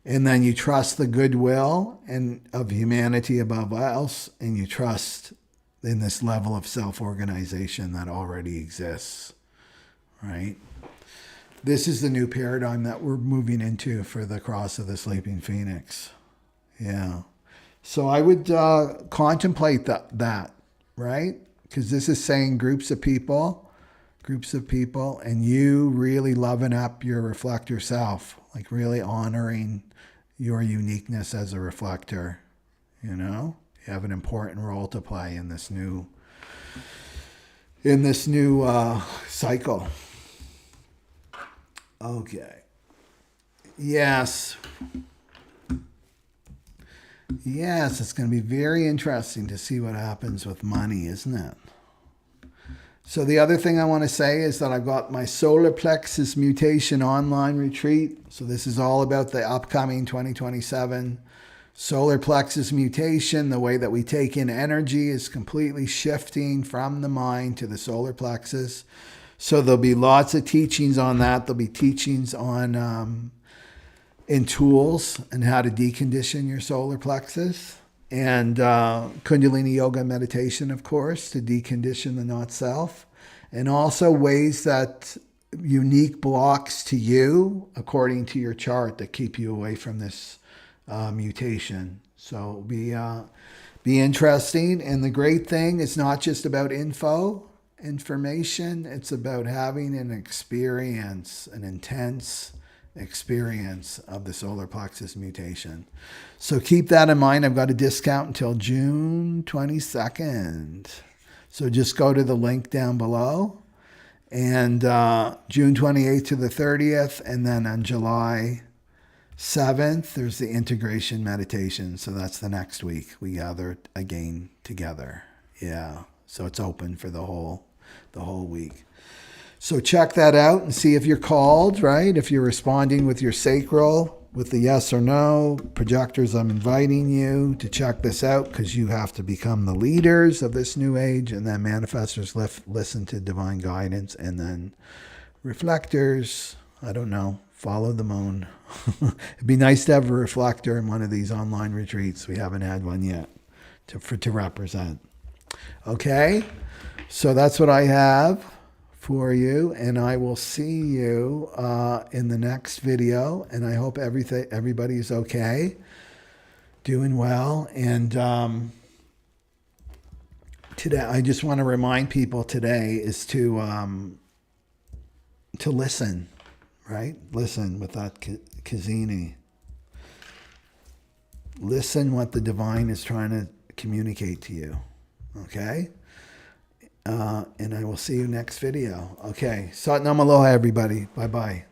And then you trust the goodwill of humanity above else, and you trust in this level of self-organization that already exists, right? This is the new paradigm that we're moving into for the cross of the sleeping phoenix. Yeah. So I would contemplate that, right? Because this is saying groups of people, and you really loving up your reflector self, like really honoring your uniqueness as a reflector. You know, you have an important role to play in this new cycle. Okay. Yes, it's going to be very interesting to see what happens with money, isn't it? So the other thing I want to say is that I've got my solar plexus mutation online retreat. So this is all about the upcoming 2027 solar plexus mutation. The way that we take in energy is completely shifting from the mind to the solar plexus. So there'll be lots of teachings on that. There'll be teachings on in tools and how to decondition your solar plexus, and Kundalini yoga meditation, of course, to decondition the not self, and also ways that unique blocks to you according to your chart that keep you away from this mutation. So be interesting. And the great thing is not just about information. It's about having an experience, an intense experience of the solar plexus mutation. So keep that in mind. I've got a discount until June 22nd. So just go to the link down below. And June 28th to the 30th. And then on July 7th, there's the integration meditation. So that's the next week. We gather again together. Yeah. So it's open for the whole week. So check that out and see if you're called, right? If you're responding with your sacral, with the yes or no. Projectors, I'm inviting you to check this out because you have to become the leaders of this new age. And then manifestors listen to divine guidance. And then reflectors, I don't know, Follow the moon. It'd be nice to have a reflector in one of these online retreats. We haven't had one yet to represent. Okay, so that's what I have for you, and I will see you in the next video. And I hope everybody's okay, doing well. And today, I just want to remind people today is to listen, right? Listen with that Kazini. Listen what the divine is trying to communicate to you. Okay? And I will see you next video. Okay. Sat Nam Aloha, everybody. Bye-bye.